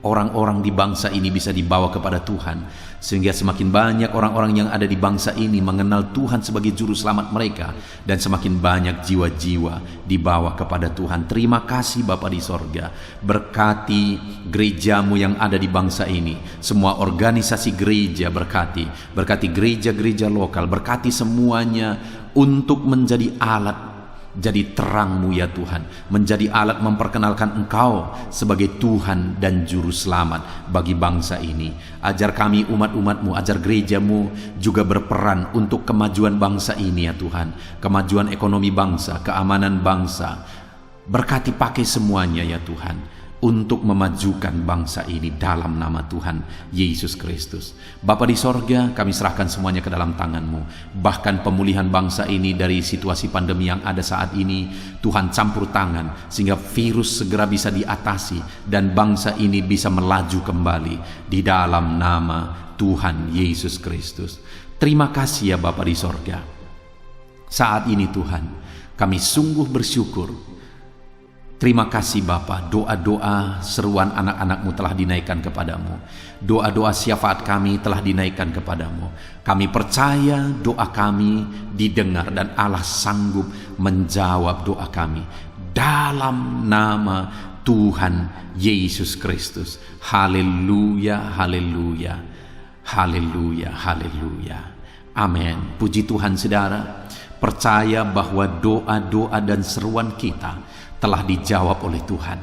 orang-orang di bangsa ini bisa dibawa kepada Tuhan, sehingga semakin banyak orang-orang yang ada di bangsa ini mengenal Tuhan sebagai juru selamat mereka, dan semakin banyak jiwa-jiwa dibawa kepada Tuhan. Terima kasih Bapa di sorga. Berkati gereja-Mu yang ada di bangsa ini, semua organisasi gereja berkati gereja-gereja lokal, berkati semuanya untuk menjadi alat, jadi terang-Mu ya Tuhan, menjadi alat memperkenalkan Engkau sebagai Tuhan dan Juru Selamat bagi bangsa ini. Ajar kami umat-umat-Mu, ajar gereja-Mu juga berperan untuk kemajuan bangsa ini ya Tuhan, kemajuan ekonomi bangsa, keamanan bangsa. Berkati pakai semuanya ya Tuhan untuk memajukan bangsa ini dalam nama Tuhan Yesus Kristus. Bapa di sorga, kami serahkan semuanya ke dalam tangan-Mu. Bahkan pemulihan bangsa ini dari situasi pandemi yang ada saat ini, Tuhan campur tangan sehingga virus segera bisa diatasi dan bangsa ini bisa melaju kembali di dalam nama Tuhan Yesus Kristus. Terima kasih ya Bapa di sorga. Saat ini Tuhan, kami sungguh bersyukur Terima kasih Bapa, doa-doa seruan anak-anak-Mu telah dinaikkan kepadamu. Doa-doa syafaat kami telah dinaikkan kepadamu. Kami percaya doa kami didengar dan Allah sanggup menjawab doa kami. Dalam nama Tuhan Yesus Kristus. Haleluya, haleluya, haleluya, haleluya. Amin. Puji Tuhan saudara. Percaya bahwa doa-doa dan seruan kita telah dijawab oleh Tuhan.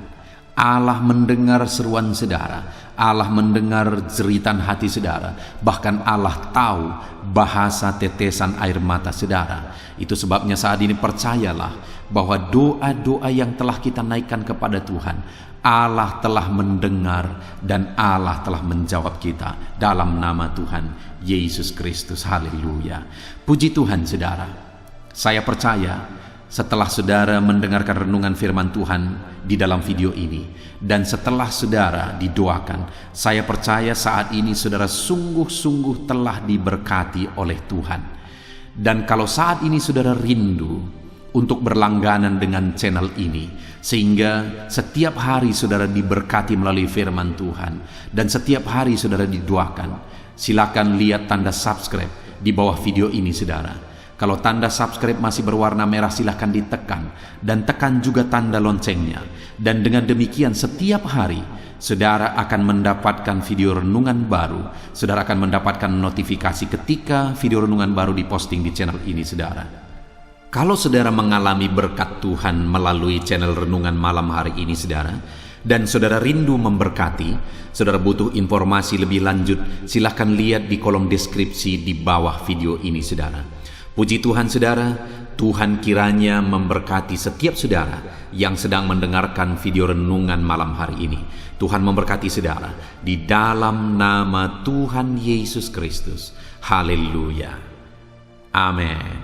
Allah mendengar seruan saudara, Allah mendengar jeritan hati saudara, bahkan Allah tahu bahasa tetesan air mata saudara. Itu sebabnya saat ini percayalah bahwa doa-doa yang telah kita naikkan kepada Tuhan, Allah telah mendengar dan Allah telah menjawab kita dalam nama Tuhan Yesus Kristus. Haleluya. Puji Tuhan saudara. Saya percaya setelah saudara mendengarkan renungan firman Tuhan di dalam video ini, dan setelah saudara didoakan, saya percaya saat ini saudara sungguh-sungguh telah diberkati oleh Tuhan. Dan kalau saat ini saudara rindu untuk berlangganan dengan channel ini, sehingga setiap hari saudara diberkati melalui firman Tuhan, dan setiap hari saudara didoakan, silakan lihat tanda subscribe di bawah video ini saudara. Kalau tanda subscribe masih berwarna merah, silahkan ditekan dan tekan juga tanda loncengnya. Dan dengan demikian setiap hari saudara akan mendapatkan video renungan baru. Saudara akan mendapatkan notifikasi ketika video renungan baru diposting di channel ini saudara. Kalau saudara mengalami berkat Tuhan melalui channel renungan malam hari ini saudara, dan saudara rindu memberkati, saudara butuh informasi lebih lanjut, silahkan lihat di kolom deskripsi di bawah video ini saudara. Puji Tuhan saudara, Tuhan kiranya memberkati setiap saudara yang sedang mendengarkan video renungan malam hari ini. Tuhan memberkati saudara di dalam nama Tuhan Yesus Kristus. Haleluya. Amin.